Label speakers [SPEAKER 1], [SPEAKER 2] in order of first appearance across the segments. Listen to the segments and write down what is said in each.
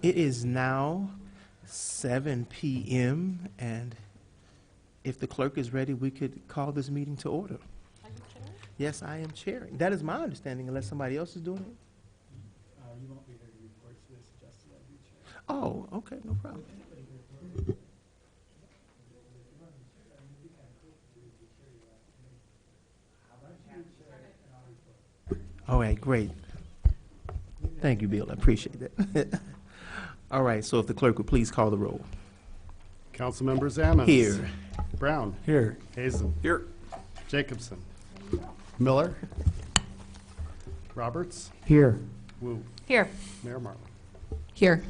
[SPEAKER 1] It is now 7 p.m. and if the clerk is ready, we could call this meeting to order.
[SPEAKER 2] Are you chairing?
[SPEAKER 1] Yes, I am chairing. That is my understanding, unless somebody else is doing it.
[SPEAKER 3] You won't be here to report to this, Justin, I'll be chair.
[SPEAKER 1] Oh, okay, no problem. All right, great. Thank you, Bill. I appreciate that. All right, so if the clerk would please call the roll.
[SPEAKER 3] Councilmember Zammons.
[SPEAKER 1] Here.
[SPEAKER 3] Brown.
[SPEAKER 4] Here.
[SPEAKER 3] Hazen.
[SPEAKER 4] Here.
[SPEAKER 3] Jacobson. Miller. Roberts.
[SPEAKER 4] Here.
[SPEAKER 3] Wu.
[SPEAKER 2] Here.
[SPEAKER 3] Mayor Marlin.
[SPEAKER 2] Here.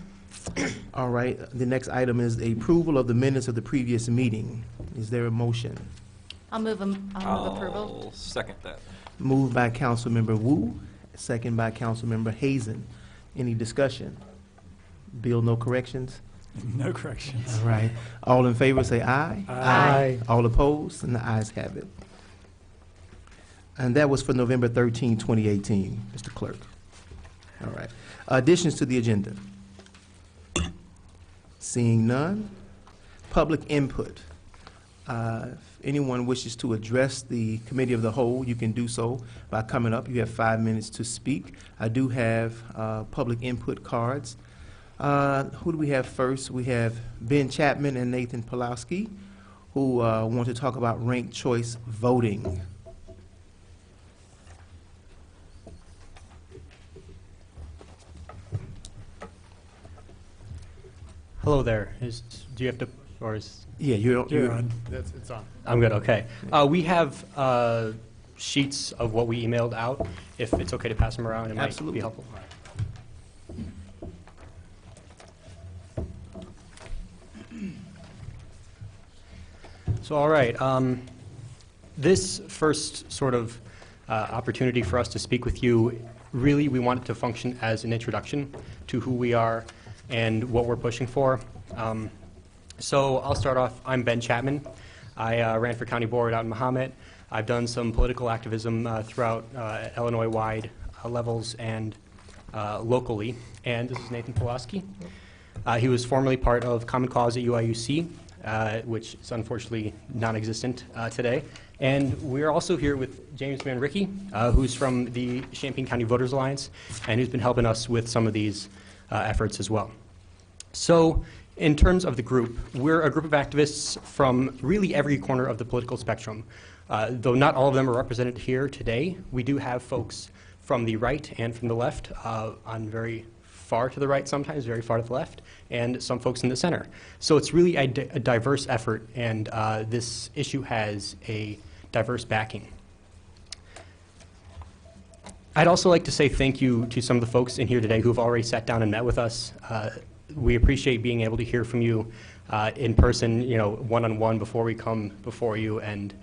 [SPEAKER 1] All right, the next item is the approval of the minutes of the previous meeting. Is there a motion?
[SPEAKER 2] I'll move approval.
[SPEAKER 4] I'll second that.
[SPEAKER 1] Moved by Councilmember Wu, second by Councilmember Hazen. Any discussion? Bill, no corrections?
[SPEAKER 4] No corrections.
[SPEAKER 1] All right. All in favor, say aye.
[SPEAKER 2] Aye.
[SPEAKER 1] All opposed, and the ayes have it. And that was for November 13, 2018, Mr. Clerk. All right. Additions to the agenda. Seeing none. Public input. If anyone wishes to address the Committee of the Whole, you can do so by coming up. You have 5 minutes to speak. I do have public input cards. Who do we have first? We have Ben Chapman and Nathan Pulowski, who want to talk about ranked choice voting.
[SPEAKER 5] Hello there. Do you have to, or is,
[SPEAKER 1] Yeah, you're
[SPEAKER 4] on.
[SPEAKER 3] It's on.
[SPEAKER 5] I'm good, okay. We have sheets of what we emailed out. If it's okay to pass them around, it might
[SPEAKER 1] Absolutely.
[SPEAKER 5] be helpful. So, all right. This first sort of opportunity for us to speak with you, really we want it to function as an introduction to who we are and what we're pushing for. So I'll start off. I'm Ben Chapman. I ran for county board out in Mahomet. I've done some political activism throughout Illinois-wide levels and locally. And this is Nathan Pulaski. He was formerly part of Common Cause at UIUC, which is unfortunately non-existent today. And we're also here with James Van Rickey, who's from the Champaign County Voters Alliance, and who's been helping us with some of these efforts as well. So in terms of the group, we're a group of activists from really every corner of the political spectrum. Though not all of them are represented here today, we do have folks from the right and from the left, on very far to the right sometimes, very far to the left, and some folks in the center. So it's really a diverse effort, and this issue has a diverse backing. I'd also like to say thank you to some of the folks in here today who have already sat down and met with us. We appreciate being able to hear from you in person, one-on-one before we come before you and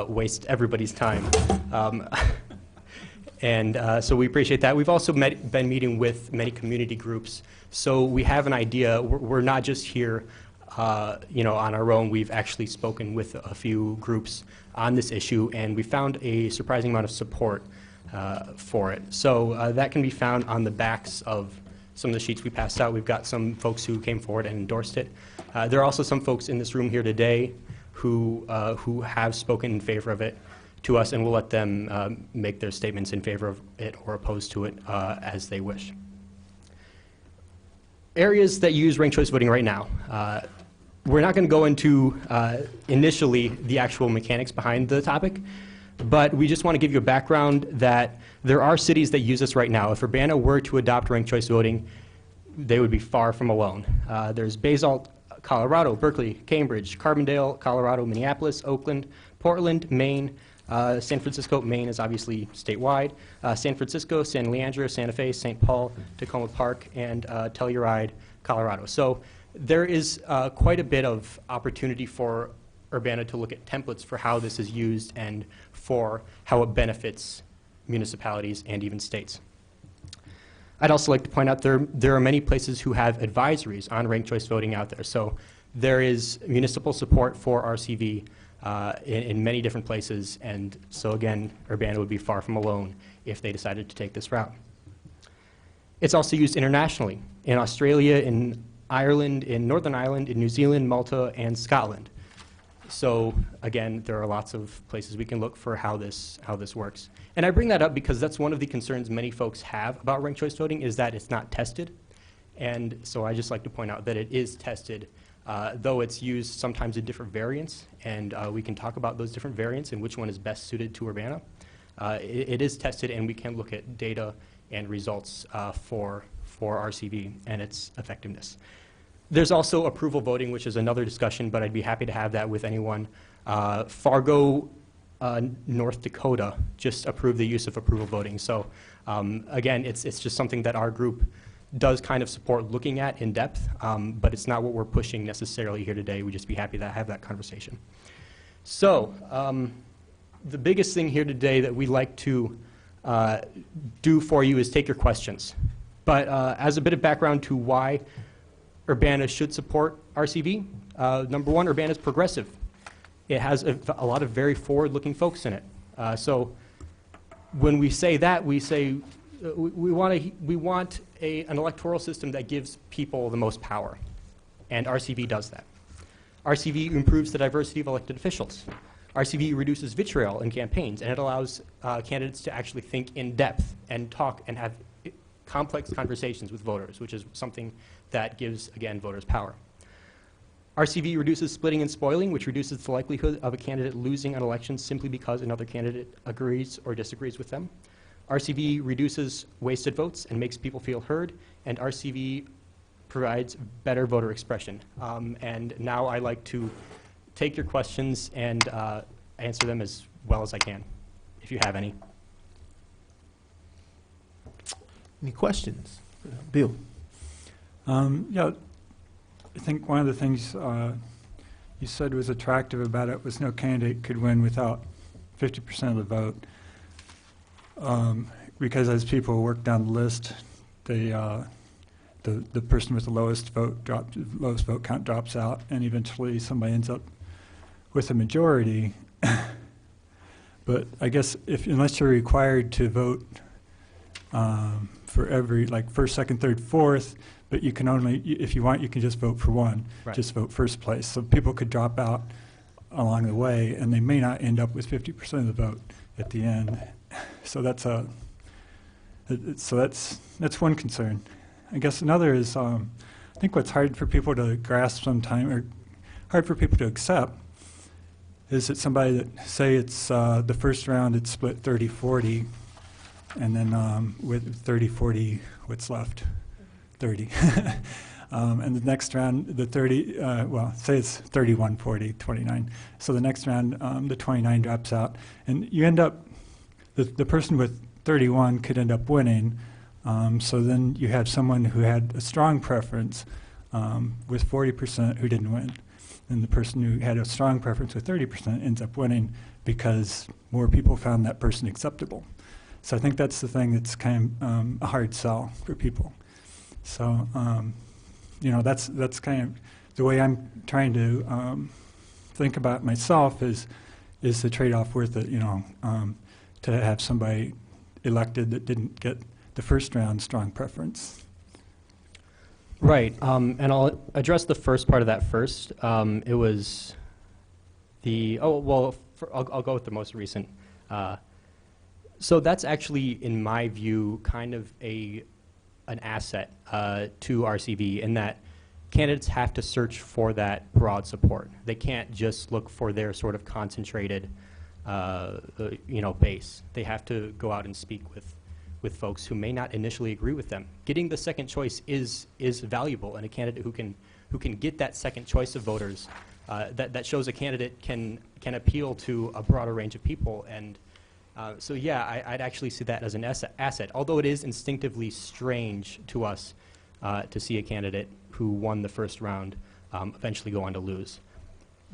[SPEAKER 5] waste everybody's time. So we appreciate that. We've also been meeting with many community groups, so we have an idea. We're not just here on our own. We've actually spoken with a few groups on this issue, and we found a surprising amount of support for it. So that can be found on the backs of some of the sheets we passed out. We've got some folks who came forward and endorsed it. There are also some folks in this room here today who have spoken in favor of it to us, and we'll let them make their statements in favor of it or opposed to it as they wish. Areas that use ranked choice voting right now. We're not going to go into initially the actual mechanics behind the topic, but we just want to give you a background that there are cities that use this right now. If Urbana were to adopt ranked choice voting, they would be far from alone. There's Basalt, Colorado, Berkeley, Cambridge, Carbondale, Colorado, Minneapolis, Oakland, Portland, Maine, San Francisco. Maine is obviously statewide. San Francisco, San Leandro, Santa Fe, St. Paul, Tacoma Park, and Telluride, Colorado. So there is quite a bit of opportunity for Urbana to look at templates for how this is used and for how it benefits municipalities and even states. I'd also like to point out there are many places who have advisories on ranked choice voting out there. So there is municipal support for RCV in many different places, and so again, Urbana would be far from alone if they decided to take this route. It's also used internationally. in Australia, in Ireland, in Northern Ireland, in New Zealand, Malta, and Scotland. So again, there are lots of places we can look for how this works. And I bring that up because that's one of the concerns many folks have about ranked choice voting, is that it's not tested. And so I just like to point out that it is tested, though it's used sometimes in different variants, and we can talk about those different variants and which one is best suited to Urbana. It is tested, and we can look at data and results for RCV and its effectiveness. There's also approval voting, which is another discussion, but I'd be happy to have that with anyone. Fargo, North Dakota just approved the use of approval voting. So again, it's just something that our group does kind of support looking at in depth, but it's not what we're pushing necessarily here today. We'd just be happy to have that conversation. So the biggest thing here today that we'd like to do for you is take your questions. But as a bit of background to why Urbana should support RCV, number one, Urbana is progressive. It has a lot of very forward-looking folks in it. So when we say that, we say we want an electoral system that gives people the most power, and RCV does that. RCV improves the diversity of elected officials. RCV reduces vitriol in campaigns, and it allows candidates to actually think in depth and talk and have complex conversations with voters, which is something that gives, again, voters power. RCV reduces splitting and spoiling, which reduces the likelihood of a candidate losing an election simply because another candidate agrees or disagrees with them. RCV reduces wasted votes and makes people feel heard, and RCV provides better voter expression. And now I like to take your questions and answer them as well as I can, if you have any.
[SPEAKER 1] Any questions? Bill?
[SPEAKER 3] Yeah, I think one of the things you said was attractive about it was no candidate could win without 50% of the vote. Because as people work down the list, the person with the lowest vote count drops out, and eventually somebody ends up with a majority. But I guess unless you're required to vote for every, like, first, second, third, fourth, but you can only, if you want, you can just vote for one.
[SPEAKER 5] Right.
[SPEAKER 3] Just vote first place. So people could drop out along the way, and they may not end up with 50% of the vote at the end. So that's one concern. I guess another is I think what's hard for people to grasp sometime, or hard for people to accept, is that somebody that, say it's the first round it's split 30-40, and then with 30-40, what's left? 30. And the next round, the 30, well, say it's 31-40, 29. So the next round, the 29 drops out, and you end up, the person with 31 could end up winning. So then you have someone who had a strong preference with 40% who didn't win. And the person who had a strong preference with 30% ends up winning because more people found that person acceptable. So I think that's the thing that's kind of a hard sell for people. So, you know, that's kind of the way I'm trying to think about myself is the trade-off worth it, you know, to have somebody elected that didn't get the first round strong preference.
[SPEAKER 5] Right, and I'll address the first part of that first. It was the, I'll go with the most recent. So that's actually, in my view, kind of an asset to RCV in that candidates have to search for that broad support. They can't just look for their sort of concentrated, base. They have to go out and speak with folks who may not initially agree with them. Getting the second choice is valuable, and a candidate who can get that second choice of voters, that shows a candidate can appeal to a broader range of people. And so yeah, I'd actually see that as an asset, although it is instinctively strange to us to see a candidate who won the first round eventually go on to lose.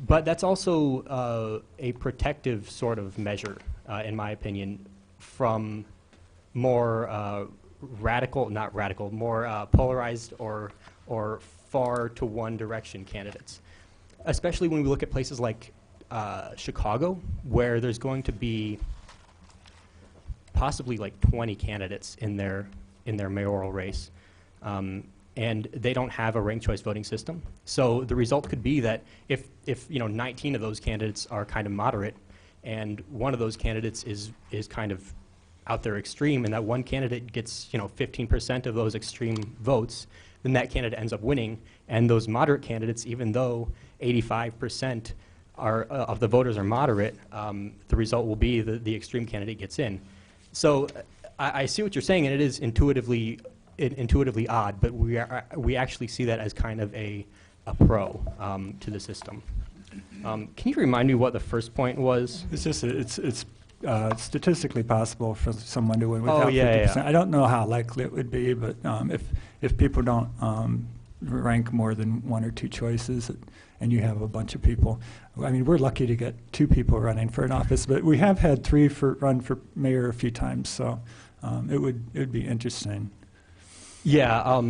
[SPEAKER 5] But that's also a protective sort of measure, in my opinion, from more more polarized or far to one direction candidates, especially when we look at places like Chicago, where there's going to be possibly like 20 candidates in their mayoral race. And and they don't have a ranked choice voting system. So the result could be that if 19 of those candidates are kind of moderate, and one of those candidates is kind of out there extreme, and that one candidate gets 15% of those extreme votes, then that candidate ends up winning. And those moderate candidates, even though 85% of the voters are moderate, the result will be the extreme candidate gets in. So I see what you're saying, and it is intuitively odd, but we actually see that as kind of a pro to the system. Can you remind me what the first point was?
[SPEAKER 3] It's just, it's statistically possible for someone to win without 50%.
[SPEAKER 5] Yeah.
[SPEAKER 3] I don't know how likely it would be, but if people don't rank more than one or two choices, and you have a bunch of people, I mean, we're lucky to get 2 people running for an office, but we have had 3 run for mayor a few times, so it would be interesting.
[SPEAKER 5] Yeah,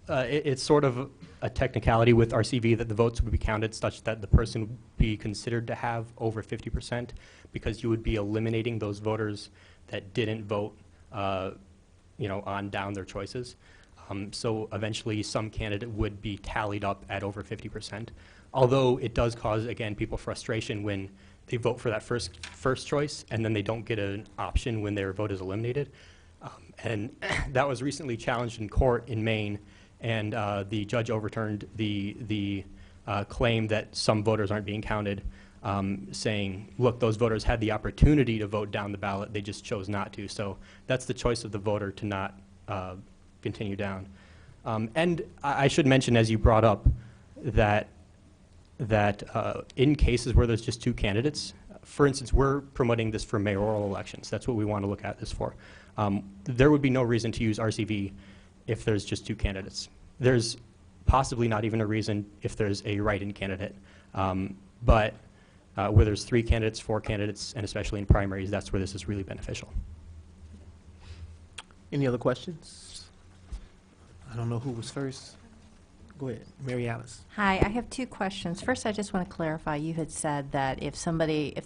[SPEAKER 5] it's sort of a technicality with RCV that the votes would be counted such that the person would be considered to have over 50%, because you would be eliminating those voters that didn't vote, on down their choices. So eventually some candidate would be tallied up at over 50%. Although it does cause, again, people frustration when they vote for that first choice and then they don't get an option when their vote is eliminated. And that was recently challenged in court in Maine, and the judge overturned the claim that some voters aren't being counted, saying, look, those voters had the opportunity to vote down the ballot, they just chose not to. So that's the choice of the voter to not continue down. And I should mention, as you brought up, that in cases where there's just 2 candidates, for instance, we're promoting this for mayoral elections. That's what we want to look at this for. There would be no reason to use RCV if there's just 2 candidates. There's possibly not even a reason if there's a write-in candidate. But where there's 3 candidates, 4 candidates, and especially in primaries, that's where this is really beneficial.
[SPEAKER 1] Any other questions? I don't know who was first. Go ahead, Mary Alice.
[SPEAKER 2] Hi, I have 2 questions. First, I just want to clarify, you had said that if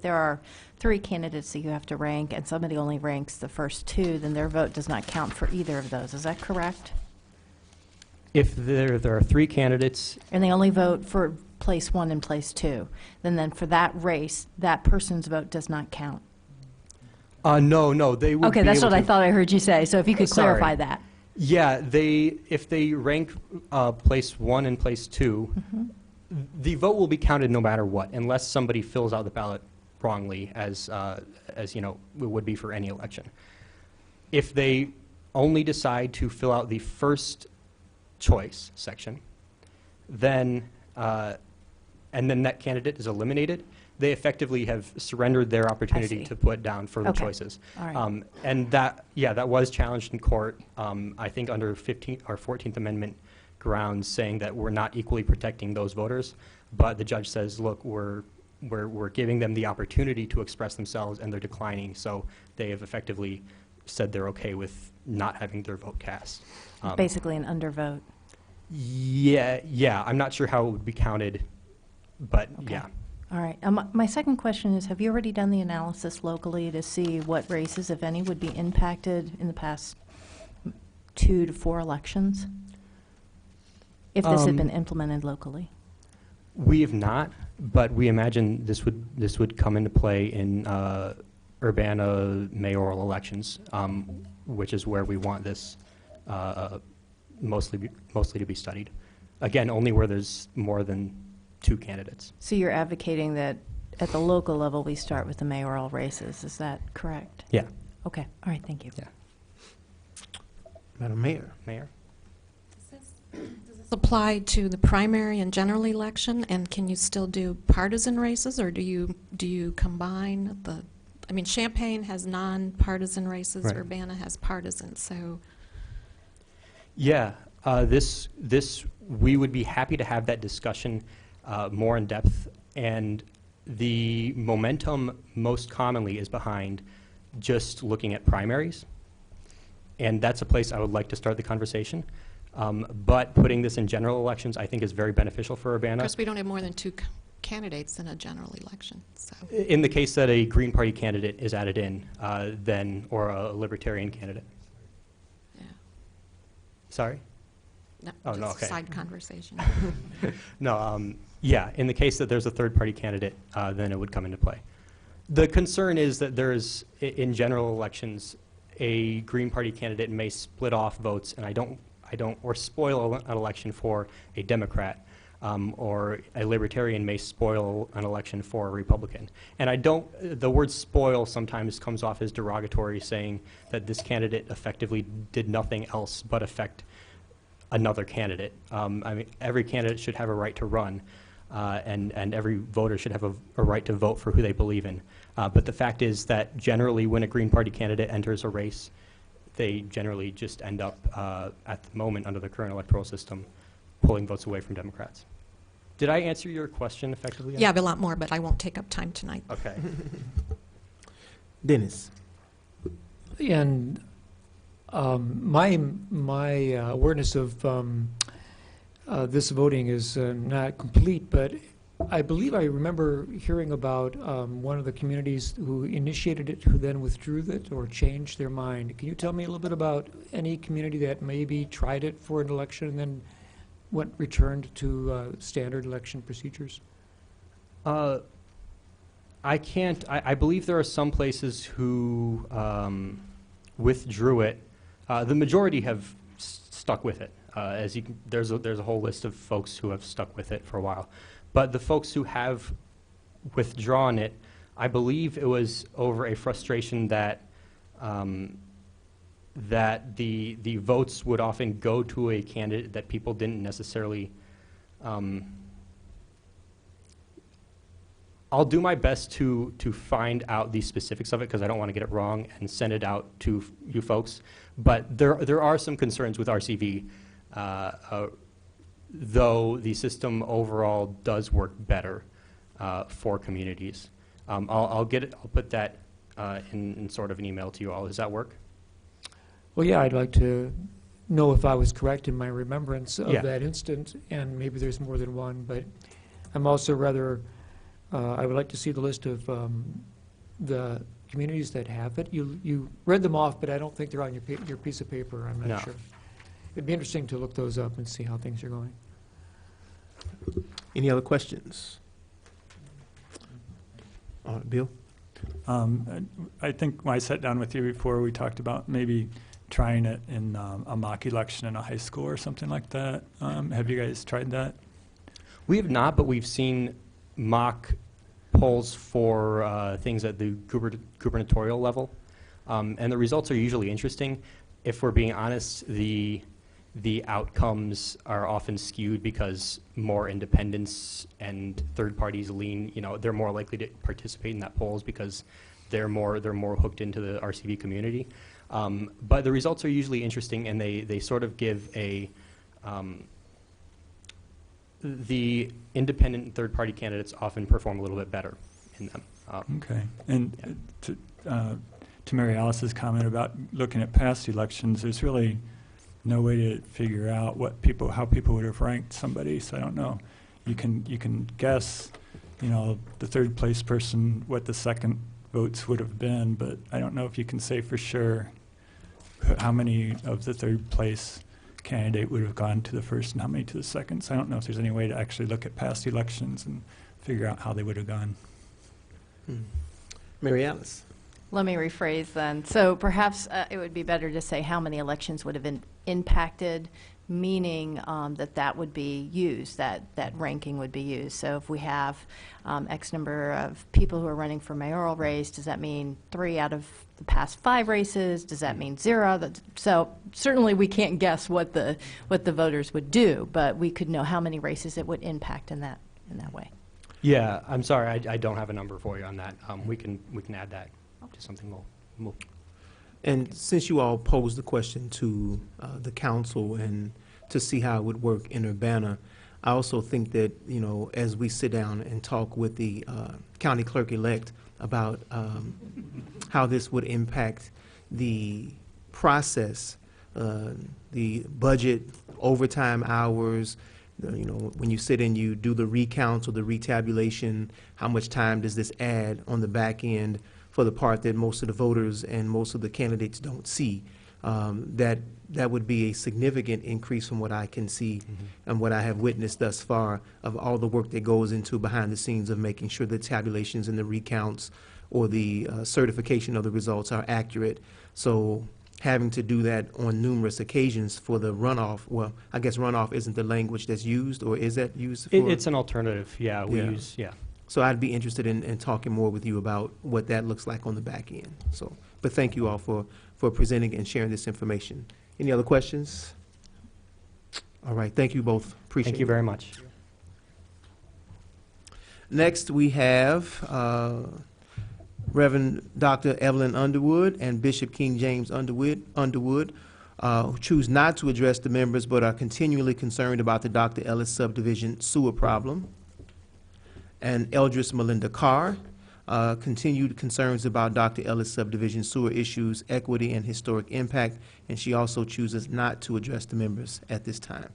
[SPEAKER 2] there are 3 candidates that you have to rank and somebody only ranks the first 2, then their vote does not count for either of those. Is that correct?
[SPEAKER 5] If there are 3 candidates,
[SPEAKER 2] And they only vote for place 1 and place 2, then for that race, that person's vote does not count.
[SPEAKER 5] no, they would
[SPEAKER 2] Okay,
[SPEAKER 5] be
[SPEAKER 2] that's
[SPEAKER 5] able
[SPEAKER 2] what I
[SPEAKER 5] to-
[SPEAKER 2] thought I heard you say, so if you could
[SPEAKER 5] Sorry.
[SPEAKER 2] clarify that.
[SPEAKER 5] Yeah, if they rank place 1 and place 2, the vote will be counted no matter what, unless somebody fills out the ballot wrongly, as it would be for any election. If they only decide to fill out the first choice section, then and then that candidate is eliminated, they effectively have surrendered their opportunity
[SPEAKER 2] see.
[SPEAKER 5] to put down further
[SPEAKER 2] Okay.
[SPEAKER 5] choices.
[SPEAKER 2] All right.
[SPEAKER 5] And that was challenged in court, I think under 15th or 14th Amendment grounds, saying that we're not equally protecting those voters. But the judge says, look, we're giving them the opportunity to express themselves, and they're declining. So they have effectively said they're okay with not having their vote cast.
[SPEAKER 2] Basically an undervote.
[SPEAKER 5] Yeah. I'm not sure how it would be counted, but
[SPEAKER 2] Okay.
[SPEAKER 5] yeah.
[SPEAKER 2] All right. My second question is, have you already done the analysis locally to see what races, if any, would be impacted in the past 2 to 4 elections? If this had been implemented locally?
[SPEAKER 5] We have not, but we imagine this would come into play in Urbana mayoral elections, which is where we want this mostly to be studied. Again, only where there's more than 2 candidates.
[SPEAKER 2] So you're advocating that at the local level, we start with the mayoral races. Is that correct?
[SPEAKER 5] Yeah.
[SPEAKER 2] Okay. All right. Thank you.
[SPEAKER 5] Yeah.
[SPEAKER 1] Madam Mayor.
[SPEAKER 5] Mayor?
[SPEAKER 4] Does this apply to the primary and general election, and can you still do partisan races, or do you combine the? I mean, Champaign has non-partisan races.
[SPEAKER 5] Right.
[SPEAKER 4] Urbana has partisan. So,
[SPEAKER 5] Yeah, this we would be happy to have that discussion more in depth, and the momentum most commonly is behind just looking at primaries, and that's a place I would like to start the conversation. But putting this in general elections, I think, is very beneficial for
[SPEAKER 4] of
[SPEAKER 5] Urbana.
[SPEAKER 4] course, we don't have more than 2 candidates in a general election. So,
[SPEAKER 5] In the case that a Green Party candidate is added in, or a Libertarian candidate.
[SPEAKER 4] yeah.
[SPEAKER 5] Sorry?
[SPEAKER 4] No,
[SPEAKER 5] Oh, no,
[SPEAKER 4] just a
[SPEAKER 5] okay.
[SPEAKER 4] side conversation.
[SPEAKER 5] No, yeah, in the case that there's a third-party candidate, then it would come into play. The concern is that there's, in general elections, a Green Party candidate may split off votes, and or spoil an election for a Democrat, or a Libertarian may spoil an election for a Republican. And the word spoil sometimes comes off as derogatory, saying that this candidate effectively did nothing else but affect another candidate. I mean, every candidate should have a right to run, and every voter should have a right to vote for who they believe in. But the fact is that generally when a Green Party candidate enters a race, they generally just end up, at the moment under the current electoral system, pulling votes away from Democrats. Did I answer your question effectively?
[SPEAKER 4] Yeah, I have a lot more, but I won't take up time tonight.
[SPEAKER 5] Okay.
[SPEAKER 1] Dennis?
[SPEAKER 6] And my awareness of this voting is not complete, but I believe I remember hearing about one of the communities who initiated it, who then withdrew it or changed their mind. Can you tell me a little bit about any community that maybe tried it for an election and then returned to standard election procedures?
[SPEAKER 5] I can't. I believe there are some places who withdrew it. The majority have stuck with it. There's a whole list of folks who have stuck with it for a while. But the folks who have withdrawn it, I believe it was over a frustration that that the votes would often go to a candidate that people didn't necessarily. I'll do my best to find out the specifics of it because I don't want to get it wrong and send it out to you folks. But there are some concerns with RCV, though the system overall does work better for communities. I'll put that in sort of an email to you all. Does that work?
[SPEAKER 6] Well, yeah, I'd like to know if I was correct in my remembrance of
[SPEAKER 5] Yeah.
[SPEAKER 6] that instant, and maybe there's more than one, but I'm also rather, I would like to see the list of the communities that have it. You read them off, but I don't think they're on your piece of paper, I'm
[SPEAKER 5] No.
[SPEAKER 6] not sure. It'd be interesting to look those up and see how things are going.
[SPEAKER 1] Any other questions? Bill?
[SPEAKER 3] I think when I sat down with you before, we talked about maybe trying it in a mock election in a high school or something like that. Have you guys tried that?
[SPEAKER 5] We have not, but we've seen mock polls for things at the gubernatorial level, and the results are usually interesting. If we're being honest, the outcomes are often skewed because more independents and third parties lean. They're more likely to participate in that polls because they're more hooked into the RCV community. But the results are usually interesting, and they sort of give the independent and third party candidates often perform a little bit better in them.
[SPEAKER 3] Okay. And to Mary Alice's comment about looking at past elections, there's really no way to figure out how people would have ranked somebody. So I don't know. You can guess, the third place person what the second votes would have been, but I don't know if you can say for sure how many of the third place candidate would have gone to the first and how many to the second. So I don't know if there's any way to actually look at past elections and figure out how they would have gone.
[SPEAKER 1] Mary Alice?
[SPEAKER 2] Let me rephrase then. So perhaps it would be better to say how many elections would have been impacted, meaning that would be used, that ranking would be used. So if we have X number of people who are running for mayoral race, does that mean 3 out of the past 5 races? Does that mean 0? So certainly we can't guess what the voters would do, but we could know how many races it would impact in that way.
[SPEAKER 5] Yeah, I'm sorry, I don't have a number for you on that. We can add that to something we'll
[SPEAKER 1] And since you all posed the question to the council and to see how it would work in Urbana, I also think that, as we sit down and talk with the county clerk-elect about how this would impact the process, the budget, overtime hours, when you sit and you do the recounts or the retabulation, how much time does this add on the back end for the part that most of the voters and most of the candidates don't see? that would be a significant increase from what I can see and what I have witnessed thus far of all the work that goes into behind the scenes of making sure the tabulations and the recounts or the certification of the results are accurate. So having to do that on numerous occasions for the runoff, well, I guess runoff isn't the language that's used, or is that used for?
[SPEAKER 5] It's an alternative, yeah, we
[SPEAKER 1] Yeah.
[SPEAKER 5] use, yeah.
[SPEAKER 1] So I'd be interested in talking more with you about what that looks like on the back end. So, but thank you all for presenting and sharing this information. Any other questions? All right, thank you both. Appreciate it.
[SPEAKER 5] Thank you very much.
[SPEAKER 1] Next, we have Reverend Dr. Evelyn Underwood and Bishop King James Underwood, who choose not to address the members but are continually concerned about the Dr. Ellis subdivision sewer problem. And Eldris Melinda Carr, continued concerns about Dr. Ellis subdivision sewer issues, equity, and historic impact, and she also chooses not to address the members at this time.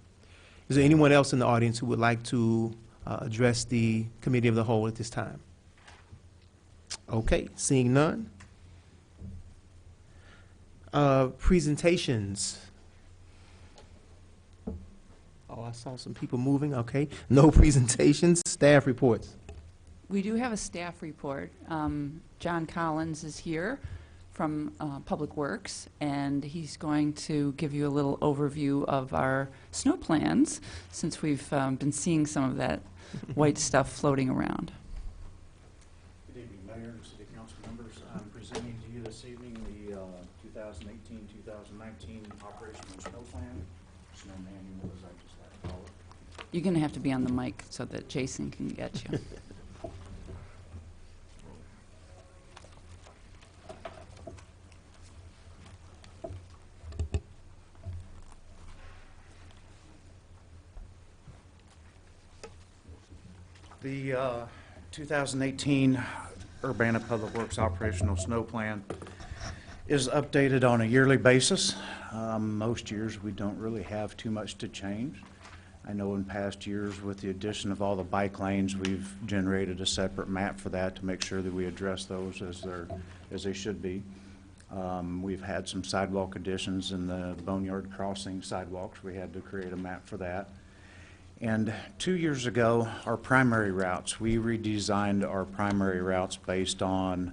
[SPEAKER 1] Is there anyone else in the audience who would like to address the Committee of the Whole at this time? Okay, seeing none. Presentations. Oh, I saw some people moving, okay. No presentations, staff reports.
[SPEAKER 7] We do have a staff report. John Collins is here from Public Works, and he's going to give you a little overview of our snow plans, since we've been seeing some of that white stuff floating around.
[SPEAKER 8] Good evening, Mayor and City Council members. I'm presenting to you this evening the 2018-2019 operational snow plan, snow manual, as I just like to call it.
[SPEAKER 7] You're going to have to be on the mic so that Jason can get you.
[SPEAKER 8] The 2018 Urbana Public Works Operational Snow Plan is updated on a yearly basis. Most years we don't really have too much to change. I know in past years with the addition of all the bike lanes, we've generated a separate map for that to make sure that we address those as they should be. We've had some sidewalk additions in the Boneyard Crossing sidewalks. We had to create a map for that. And 2 years ago, our primary routes, we redesigned our primary routes based on,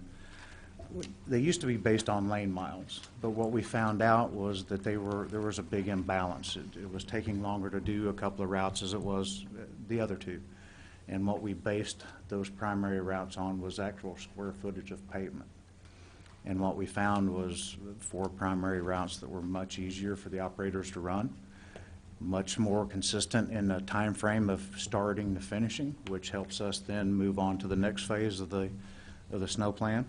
[SPEAKER 8] they used to be based on lane miles, but what we found out was that there was a big imbalance. It was taking longer to do a couple of routes as it was the other two. And what we based those primary routes on was actual square footage of pavement. And what we found was 4 primary routes that were much easier for the operators to run, much more consistent in the time frame of starting to finishing, which helps us then move on to the next phase of the snow plan.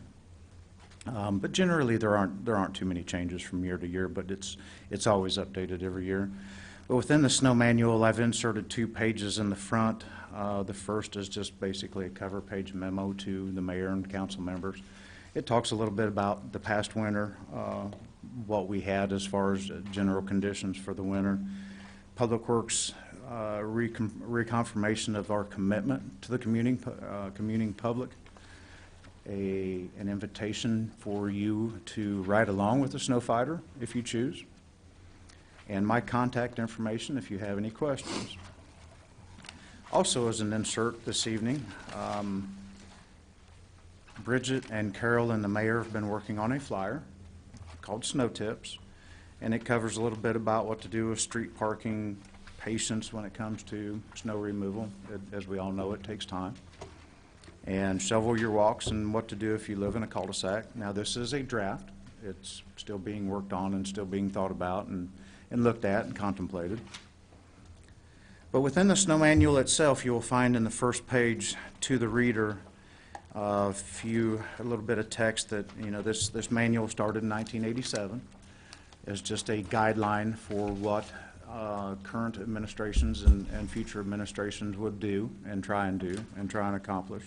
[SPEAKER 8] But generally, there aren't too many changes from year to year, but it's always updated every year. But within the snow manual, I've inserted 2 pages in the front. The first is just basically a cover page memo to the mayor and council members. It talks a little bit about the past winter, what we had as far as general conditions for the winter. Public Works reconfirmation of our commitment to the commuting public, an invitation for you to ride along with the Snow Fighter if you choose, and my contact information if you have any questions. Also, as an insert this evening, Bridget and Carol and the mayor have been working on a flyer called Snow Tips. And it covers a little bit about what to do with street parking, patience when it comes to snow removal. As we all know, it takes time. And shovel your walks and what to do if you live in a cul-de-sac. Now, this is a draft. It's still being worked on and still being thought about and looked at and contemplated. But within the snow manual itself, you will find in the first page to the reader a little bit of text that, this manual started in 1987. As just a guideline for what current administrations and future administrations would do and try and accomplish.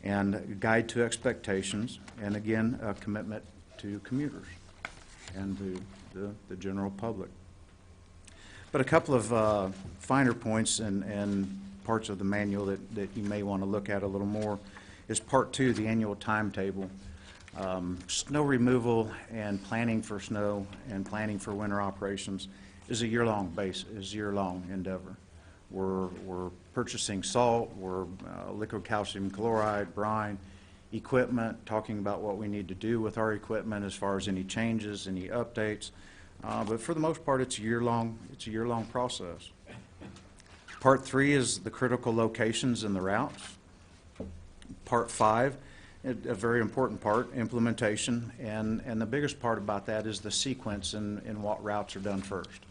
[SPEAKER 8] And a guide to expectations, and again, a commitment to commuters and to the general public. But a couple of finer points and parts of the manual that you may want to look at a little more is Part 2, the annual timetable. Snow removal and planning for snow and planning for winter operations is a year-long endeavor. We're purchasing salt, we're liquid calcium chloride, brine, equipment, talking about what we need to do with our equipment as far as any changes, any updates. But for the most part, it's a year-long process. Part 3 is the critical locations and the routes. Part 5, a very important part, implementation, and the biggest part about that is the sequence in what routes are done first.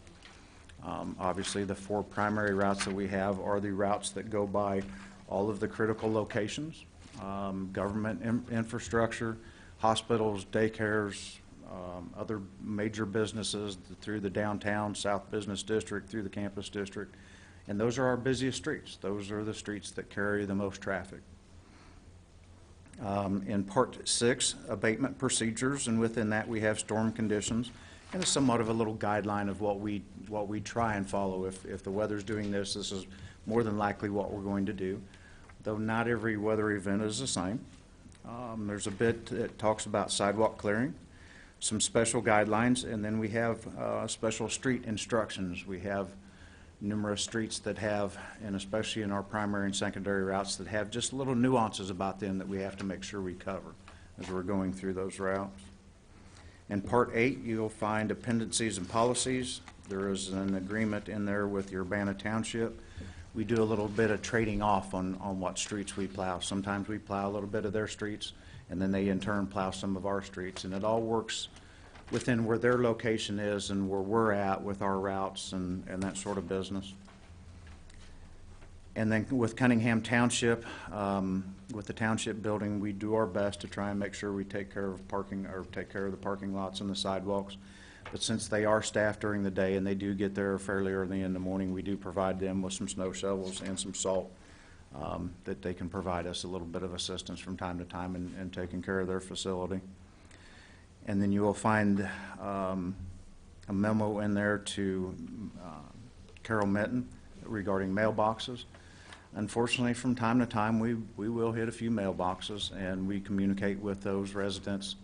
[SPEAKER 8] Obviously, the 4 primary routes that we have are the routes that go by all of the critical locations, government infrastructure, hospitals, daycares, other major businesses through the downtown, South Business District, through the campus district. And those are our busiest streets. Those are the streets that carry the most traffic. In Part 6, abatement procedures, and within that we have storm conditions, and it's somewhat of a little guideline of what we try and follow. If the weather's doing this, this is more than likely what we're going to do, though not every weather event is the same. There's a bit that talks about sidewalk clearing, some special guidelines, and then we have special street instructions. We have numerous streets that have, and especially in our primary and secondary routes, that have just little nuances about them that we have to make sure we cover as we're going through those routes. In Part 8, you'll find appendices and policies. There is an agreement in there with the Urbana Township. We do a little bit of trading off on what streets we plow. Sometimes we plow a little bit of their streets, and then they in turn plow some of our streets, and it all works within where their location is and where we're at with our routes and that sort of business. And then with Cunningham Township, with the township building, we do our best to try and make sure we take care of parking, or take care of the parking lots and the sidewalks. But since they are staffed during the day and they do get there fairly early in the morning, we do provide them with some snow shovels and some salt that they can provide us a little bit of assistance from time to time in taking care of their facility. And then you will find a memo in there to Carol Minton regarding mailboxes. Unfortunately, from time to time, we will hit a few mailboxes, and we communicate with those residents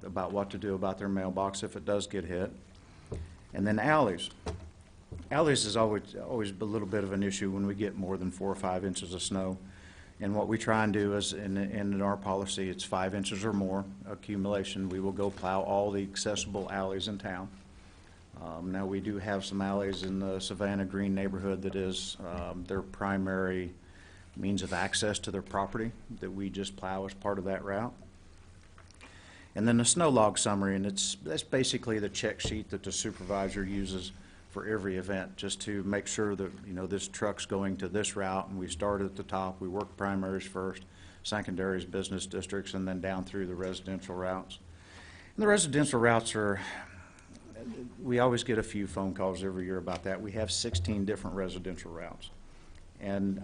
[SPEAKER 8] about what to do about their mailbox if it does get hit. And then alleys. Alleys is always a little bit of an issue when we get more than 4 or 5 inches of snow. And what we try and do is, in our policy, it's 5 inches or more accumulation. We will go plow all the accessible alleys in town. Now, we do have some alleys in the Savannah Green neighborhood that is their primary means of access to their property that we just plow as part of that route. And then the snow log summary, and that's basically the check sheet that the supervisor uses for every event, just to make sure that, you know, this truck's going to this route, and we start at the top. We work primaries first, secondaries, business districts, and then down through the residential routes. And the residential routes are, we always get a few phone calls every year about that. We have 16 different residential routes, and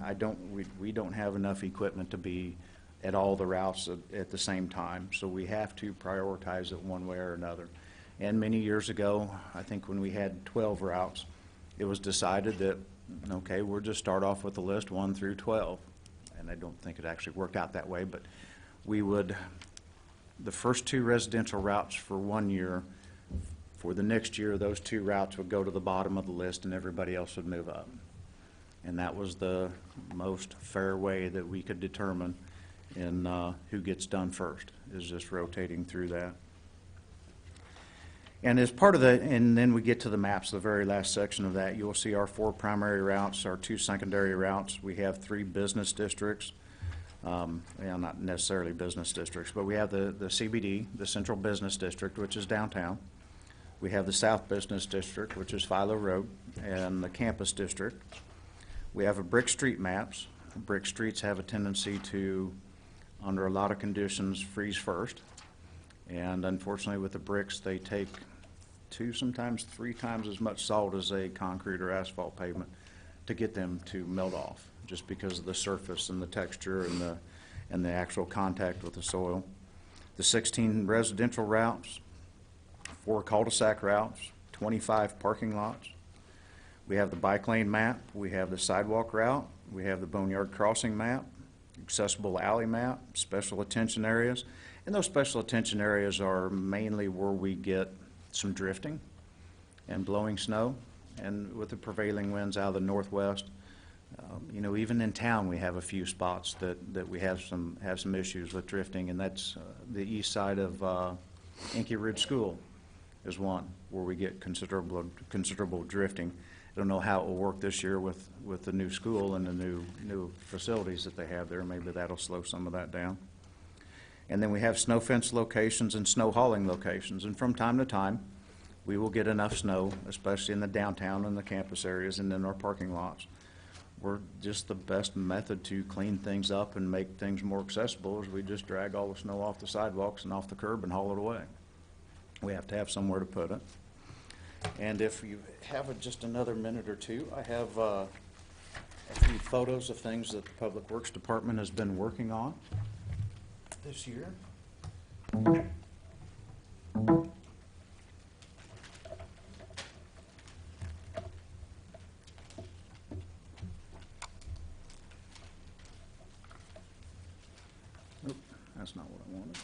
[SPEAKER 8] we don't have enough equipment to be at all the routes at the same time, so we have to prioritize it one way or another. And many years ago, I think when we had 12 routes, it was decided that, okay, we'll just start off with the list 1 through 12. And I don't think it actually worked out that way, but we would, the first 2 residential routes for 1 year, for the next year, those 2 routes would go to the bottom of the list and everybody else would move up. And that was the most fair way that we could determine in who gets done first, is just rotating through that. And as part of the, and then we get to the maps, the very last section of that, you'll see our 4 primary routes, our 2 secondary routes. We have 3 business districts. Well, not necessarily business districts, but we have the CBD, the Central Business District, which is downtown. We have the South Business District, which is Philo Road, and the Campus District. We have a brick street maps. Brick streets have a tendency to, under a lot of conditions, freeze first. And unfortunately, with the bricks, they take 2, sometimes 3 times as much salt as a concrete or asphalt pavement to get them to melt off, just because of the surface and the texture and the actual contact with the soil. The 16 residential routes, 4 cul-de-sac routes, 25 parking lots. We have the bike lane map. We have the sidewalk route. We have the Boneyard Crossing map, accessible alley map, special attention areas, And those special attention areas are mainly where we get some drifting and blowing snow, and with the prevailing winds out of the northwest. You know, even in town, we have a few spots that we have some issues with drifting, and that's the east side of Inky Ridge School is one where we get considerable drifting. I don't know how it will work this year with the new school and the new facilities that they have there. Maybe that'll slow some of that down. And then we have snow fence locations and snow hauling locations, and from time to time, we will get enough snow, especially in the downtown and the campus areas and in our parking lots. We're just the best method to clean things up and make things more accessible is we just drag all the snow off the sidewalks and off the curb and haul it away. We have to have somewhere to put it. And if you have just another minute or two, I have a few photos of things that the Public Works Department has been working on this year. Nope, that's not what I wanted.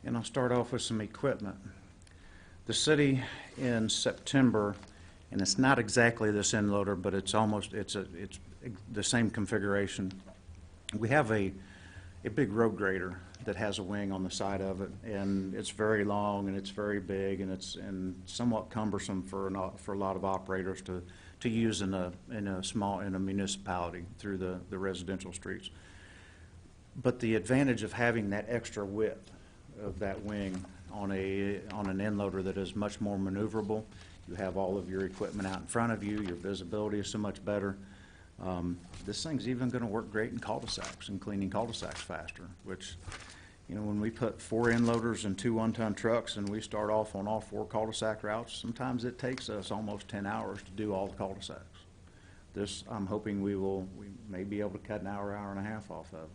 [SPEAKER 8] And I'll start off with some equipment. The city in September, and it's not exactly this end loader, but it's the same configuration. We have a big road grader that has a wing on the side of it, and it's very long and it's very big, and it's somewhat cumbersome for a lot of operators to use in a municipality through the residential streets. But the advantage of having that extra width of that wing on an end loader that is much more maneuverable. You have all of your equipment out in front of you. Your visibility is so much better. This thing's even going to work great in cul-de-sacs and cleaning cul-de-sacs faster, which, you know, when we put 4 end loaders and 2 one-ton trucks and we start off on all 4 cul-de-sac routes, sometimes it takes us almost 10 hours to do all the cul-de-sacs. This, I'm hoping we may be able to cut an hour, hour and a half off of it.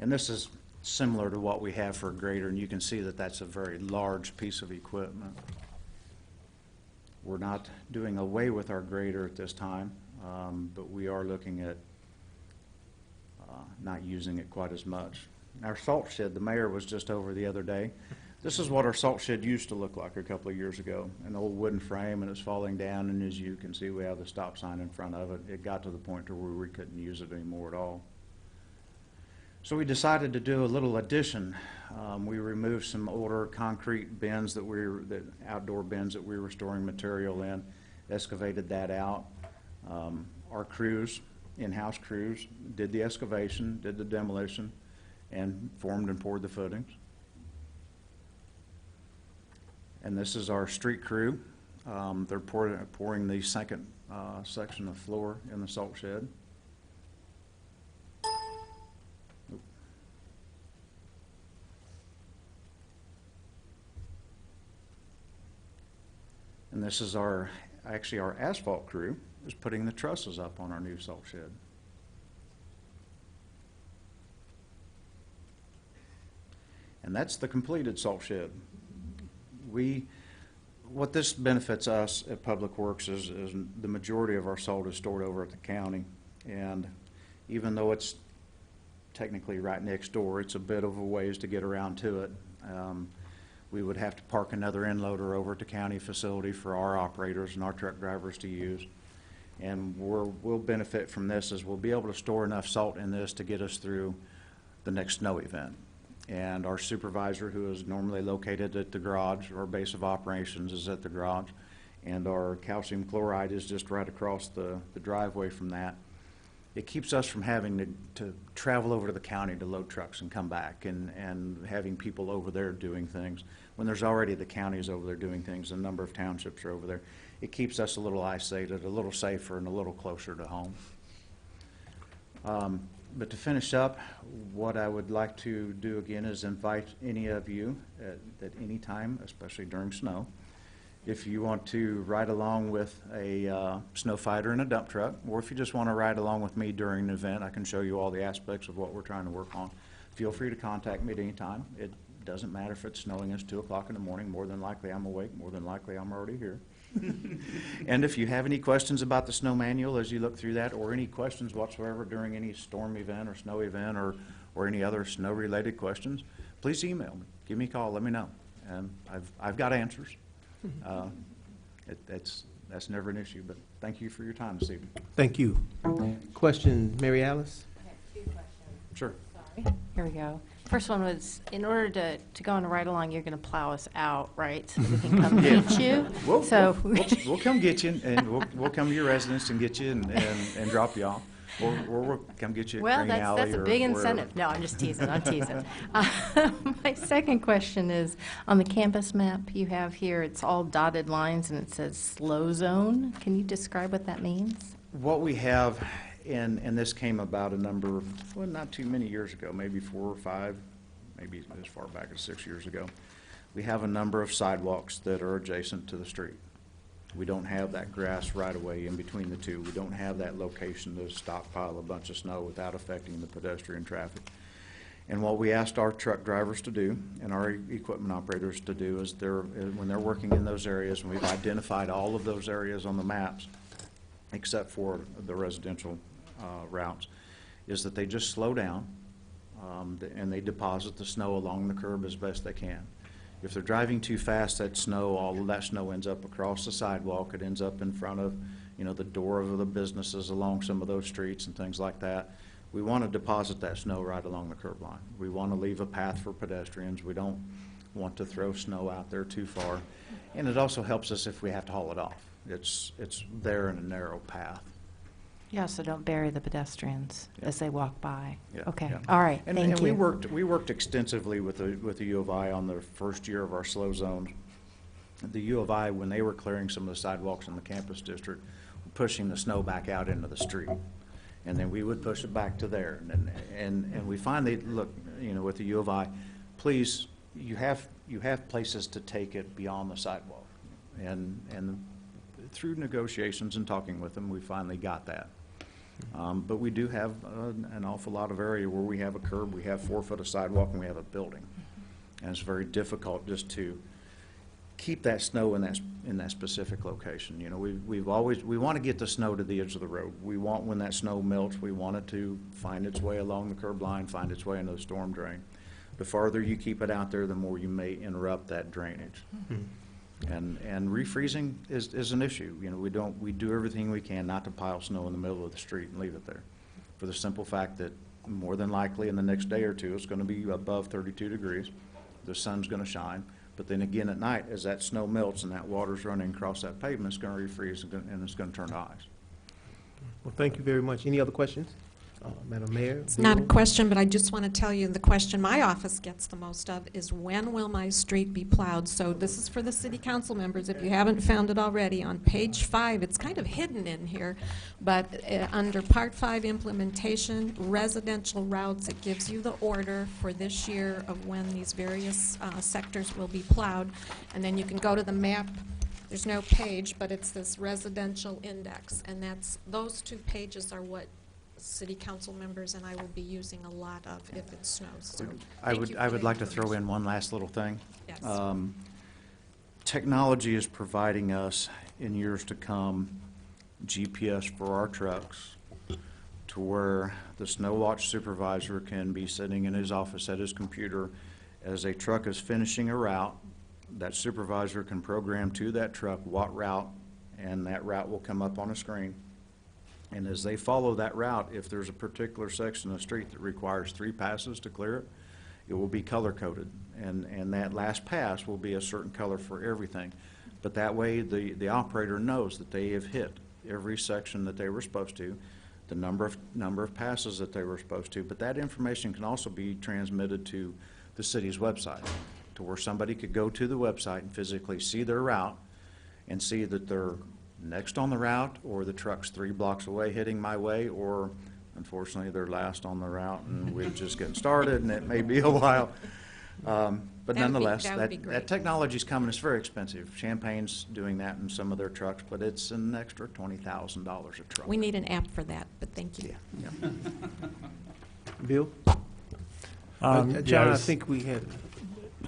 [SPEAKER 8] And this is similar to what we have for a grader, and you can see that that's a very large piece of equipment. We're not doing away with our grader at this time, but we are looking at not using it quite as much. Our salt shed, the mayor was just over the other day. This is what our salt shed used to look like a couple of years ago, an old wooden frame, and it's falling down, and as you can see, we have the stop sign in front of it. It got to the point to where we couldn't use it anymore at all. So we decided to do a little addition. We removed some older concrete bins the outdoor bins that we were storing material in, excavated that out. Our crews, in-house crews, did the excavation, did the demolition, and formed and poured the footings. And this is our street crew. They're pouring the second section of floor in the salt shed. And this is actually our asphalt crew is putting the trusses up on our new salt shed. And that's the completed salt shed. What this benefits us at Public Works is the majority of our salt is stored over at the county. And even though it's technically right next door, it's a bit of a ways to get around to it. We would have to park another end loader over at the county facility for our operators and our truck drivers to use. And we'll benefit from this as we'll be able to store enough salt in this to get us through the next snow event. And our supervisor, who is normally located at the garage, our base of operations is at the garage, and our calcium chloride is just right across the driveway from that. It keeps us from having to travel over to the county to load trucks and come back and having people over there doing things. When there's already the counties over there doing things, a number of townships are over there. It keeps us a little isolated, a little safer, and a little closer to home. But to finish up, what I would like to do again is invite any of you at any time, especially during snow, if you want to ride along with a snow fighter and a dump truck, or if you just want to ride along with me during an event, I can show you all the aspects of what we're trying to work on. Feel free to contact me at any time. Doesn't matter if it's snowing, it's 2 o'clock in the morning, more than likely I'm awake, more than likely I'm already here. And if you have any questions about the snow manual as you look through that, or any questions whatsoever during any storm event or snow event, or any other snow-related questions, please email me, give me a call, let me know. And I've got answers. That's never an issue, but thank you for your time this evening.
[SPEAKER 1] Thank you. Question, Mary Alice?
[SPEAKER 2] I have two questions.
[SPEAKER 8] Sure.
[SPEAKER 2] Sorry. Here we go. First one was, in order to go on a ride-along, you're going to plow us out, right? So that we can come
[SPEAKER 8] Yeah.
[SPEAKER 2] meet you?
[SPEAKER 8] We'll come get you, and we'll come to your residence and get you and drop you off. We'll come get you at
[SPEAKER 2] Well,
[SPEAKER 8] Green Alley
[SPEAKER 2] that's a
[SPEAKER 8] or
[SPEAKER 2] big
[SPEAKER 8] wherever.
[SPEAKER 2] incentive. No, I'm just teasing, I'm teasing. My second question is, on the campus map you have here, it's all dotted lines and it says slow zone. Can you describe what that means?
[SPEAKER 8] What we have, and this came about a number, well, not too many years ago, maybe 4 or 5, maybe as far back as 6 years ago. We have a number of sidewalks that are adjacent to the street. We don't have that grass right away in between the two. We don't have that location to stockpile a bunch of snow without affecting the pedestrian traffic. And what we asked our truck drivers to do and our equipment operators to do is when they're working in those areas, and we've identified all of those areas on the maps, except for the residential routes, is that they just slow down and they deposit the snow along the curb as best they can. If they're driving too fast, that snow, all of that snow ends up across the sidewalk. It ends up in front of, the door of the businesses along some of those streets and things like that. We want to deposit that snow right along the curb line. We want to leave a path for pedestrians. We don't want to throw snow out there too far. And it also helps us if we have to haul it off. It's there in a narrow path.
[SPEAKER 2] Yeah, so don't bury the pedestrians
[SPEAKER 8] Yeah.
[SPEAKER 2] as they walk by.
[SPEAKER 8] Yeah,
[SPEAKER 2] Okay,
[SPEAKER 8] yeah.
[SPEAKER 2] all right,
[SPEAKER 8] And
[SPEAKER 2] thank
[SPEAKER 8] we
[SPEAKER 2] you.
[SPEAKER 8] worked extensively with the U of I on the first year of our slow zones. The U of I, when they were clearing some of the sidewalks in the campus district, pushing the snow back out into the street. And then we would push it back to there. And we finally, look, with the U of I, please, you have places to take it beyond the sidewalk. And through negotiations and talking with them, we finally got that. But we do have an awful lot of area where we have a curb, we have 4 foot of sidewalk, and we have a building. And it's very difficult just to keep that snow in that specific location. We want to get the snow to the edge of the road. We want, when that snow melts, we want it to find its way along the curb line, find its way into the storm drain. The farther you keep it out there, the more you may interrupt that drainage. And refreezing is an issue. We do everything we can not to pile snow in the middle of the street and leave it there, for the simple fact that more than likely in the next day or two it's going to be above 32 degrees. The sun's going to shine, but then again at night, as that snow melts and that water's running across that pavement, it's going to refreeze and it's going to turn to ice.
[SPEAKER 1] Well, thank you very much. Any other questions? Madam Mayor?
[SPEAKER 4] It's not a
[SPEAKER 1] Bill?
[SPEAKER 4] question, but I just want to tell you, the question my office gets the most of is, when will my street be plowed? So this is for the city council members, if you haven't found it already. On page 5, it's kind of hidden in here, but under Part 5 implementation, residential routes, it gives you the order for this year of when these various sectors will be plowed. And then you can go to the map. There's no page, but it's this residential index, and those 2 pages are what city council members and I will be using a lot of if it snows. So
[SPEAKER 8] I
[SPEAKER 4] thank you for
[SPEAKER 8] would
[SPEAKER 4] the
[SPEAKER 8] like to throw
[SPEAKER 4] information.
[SPEAKER 8] in one last little thing.
[SPEAKER 4] Yes.
[SPEAKER 8] Technology is providing us, in years to come, GPS for our trucks, to where the snow watch supervisor can be sitting in his office at his computer as a truck is finishing a route. That supervisor can program to that truck what route, and that route will come up on a screen. And as they follow that route, if there's a particular section of the street that requires 3 passes to clear it, it will be color-coded. And that last pass will be a certain color for everything. But that way, the operator knows that they have hit every section that they were supposed to, the number of passes that they were supposed to. But that information can also be transmitted to the city's website, to where somebody could go to the website and physically see their route and see that they're next on the route, or the truck's 3 blocks away heading my way, or unfortunately they're last on the route and we're just getting started and it may be a while. But nonetheless,
[SPEAKER 4] that would be great.
[SPEAKER 8] that technology's coming. It's very expensive. Champagne's doing that in some of their trucks, but it's an extra $20,000 a truck.
[SPEAKER 4] We need an app for that, but thank you.
[SPEAKER 8] Yeah, yeah.
[SPEAKER 1] Bill?
[SPEAKER 3] Yeah,
[SPEAKER 1] John, I
[SPEAKER 3] was-
[SPEAKER 1] think we had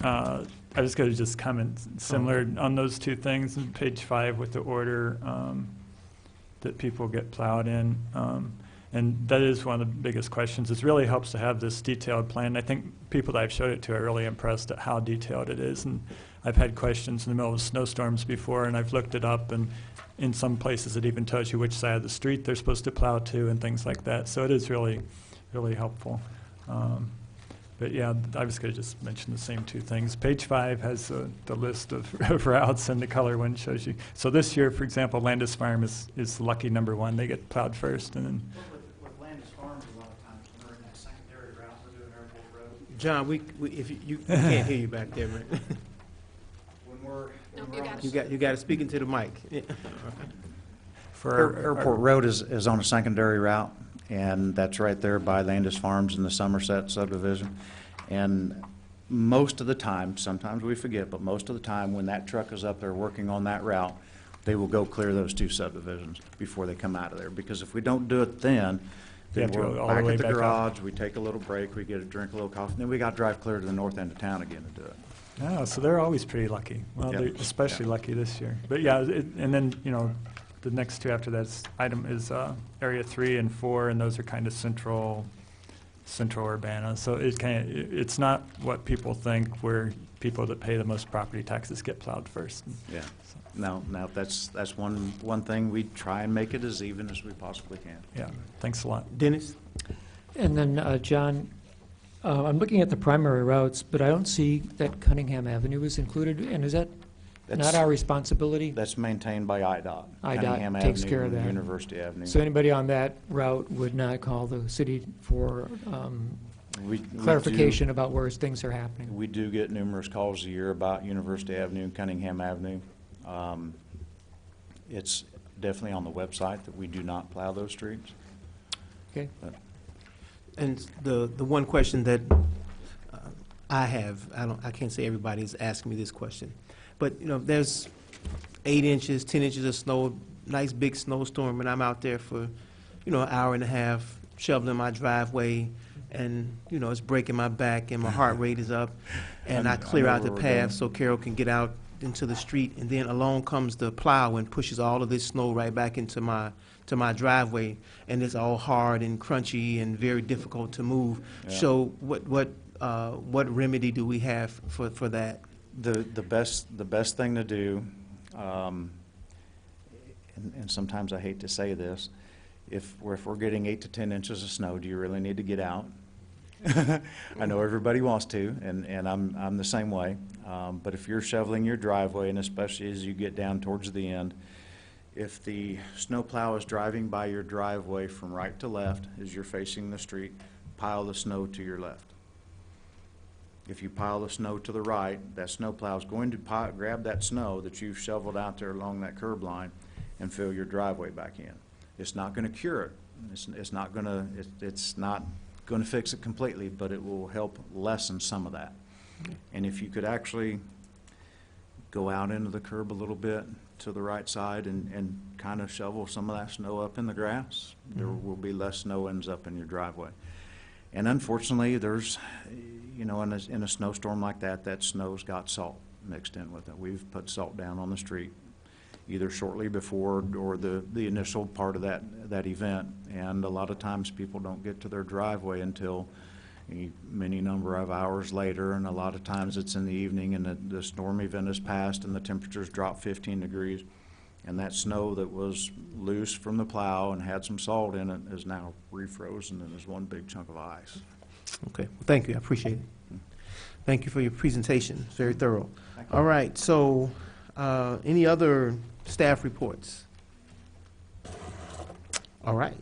[SPEAKER 3] I was going to just comment similar on those two things, on page 5 with the order that people get plowed in. And that is one of the biggest questions. It really helps to have this detailed plan. I think people that I've showed it to are really impressed at how detailed it is. And I've had questions in the middle of snowstorms before, and I've looked it up, and in some places it even tells you which side of the street they're supposed to plow to and things like that. So it is really, really helpful. But yeah, I was going to just mention the same two things. Page 5 has the list of routes, and the color one shows you. So this year, for example, Landis Farm is lucky number 1. They get plowed first, and then
[SPEAKER 8] With Landis Farms, a lot of times when we're in that secondary route, we're doing Airport Road.
[SPEAKER 1] John, if you can't hear you back there, man.
[SPEAKER 8] When we're on
[SPEAKER 1] You got to speak into the mic.
[SPEAKER 3] for
[SPEAKER 8] Airport Road is on a secondary route, and that's right there by Landis Farms in the Somerset subdivision. And most of the time, sometimes we forget, but most of the time, when that truck is up there working on that route, they will go clear those 2 subdivisions before they come out of there. Because if we don't do it then
[SPEAKER 3] You have to
[SPEAKER 8] we're
[SPEAKER 3] go all the
[SPEAKER 8] back
[SPEAKER 3] way
[SPEAKER 8] at the
[SPEAKER 3] back up.
[SPEAKER 8] garage, we take a little break, we get a drink, a little coffee, and then we got to drive clear to the north end of town again to do it.
[SPEAKER 3] Oh, so they're always pretty lucky. Well,
[SPEAKER 8] Yeah.
[SPEAKER 3] they're especially lucky this year. But yeah, and then, the next 2 after that is Area 3 and 4, and those are kind of central Urbana. So it's not what people think, where people that pay the most property taxes get plowed first.
[SPEAKER 8] Yeah. Now that's one thing, we try and make it as even as we possibly can.
[SPEAKER 3] Yeah, thanks a lot.
[SPEAKER 1] Dennis?
[SPEAKER 6] And then, John, I'm looking at the primary routes, but I don't see that Cunningham Avenue is included, and is that not
[SPEAKER 8] That's-
[SPEAKER 6] our responsibility?
[SPEAKER 8] That's maintained by IDOT.
[SPEAKER 6] IDOT
[SPEAKER 8] Cunningham
[SPEAKER 6] takes
[SPEAKER 8] Avenue
[SPEAKER 6] care of
[SPEAKER 8] and
[SPEAKER 6] that.
[SPEAKER 8] University Avenue.
[SPEAKER 6] So anybody on that route would not call the city for
[SPEAKER 8] We
[SPEAKER 6] clarification about where things are happening?
[SPEAKER 8] We do get numerous calls a year about University Avenue and Cunningham Avenue. It's definitely on the website that we do not plow those streets.
[SPEAKER 6] Okay.
[SPEAKER 1] And the one question that I have, I can't say everybody is asking me this question, but there's 8 inches, 10 inches of snow, nice big snowstorm, and I'm out there for an hour and a half shoveling my driveway, and it's breaking my back and my heart rate is up, and I clear
[SPEAKER 8] know
[SPEAKER 1] out the
[SPEAKER 8] where we're going.
[SPEAKER 1] path so Carol can get out into the street, and then along comes the plow and pushes all of this snow right back into my driveway, and it's all hard and crunchy and very difficult to move.
[SPEAKER 8] Yeah.
[SPEAKER 1] So what remedy do we have for that?
[SPEAKER 8] The best thing to do, and sometimes I hate to say this, if we're getting 8 to 10 inches of snow, do you really need to get out? I know everybody wants to, and I'm the same way. But if you're shoveling your driveway, and especially as you get down towards the end, if the snowplow is driving by your driveway from right to left as you're facing the street, pile the snow to your left. If you pile the snow to the right, that snowplow is going to grab that snow that you've shoveled out there along that curb line and fill your driveway back in. It's not going to cure it. It's not going to fix it completely, but it will help lessen some of that. And if you could actually go out into the curb a little bit to the right side and kind of shovel some of that snow up in the grass, there will be less snow ends up in your driveway. And unfortunately, there's, in a snowstorm like that, that snow's got salt mixed in with it. We've put salt down on the street, either shortly before or the initial part of that event. And a lot of times people don't get to their driveway until many number of hours later, and a lot of times it's in the evening and the storm event has passed and the temperatures drop 15 degrees. And that snow that was loose from the plow and had some salt in it is now refrozen and is one big chunk of ice.
[SPEAKER 1] Okay, well, thank you, I appreciate it. Thank you for your presentation, it's very thorough. All right, so any other staff reports? All right.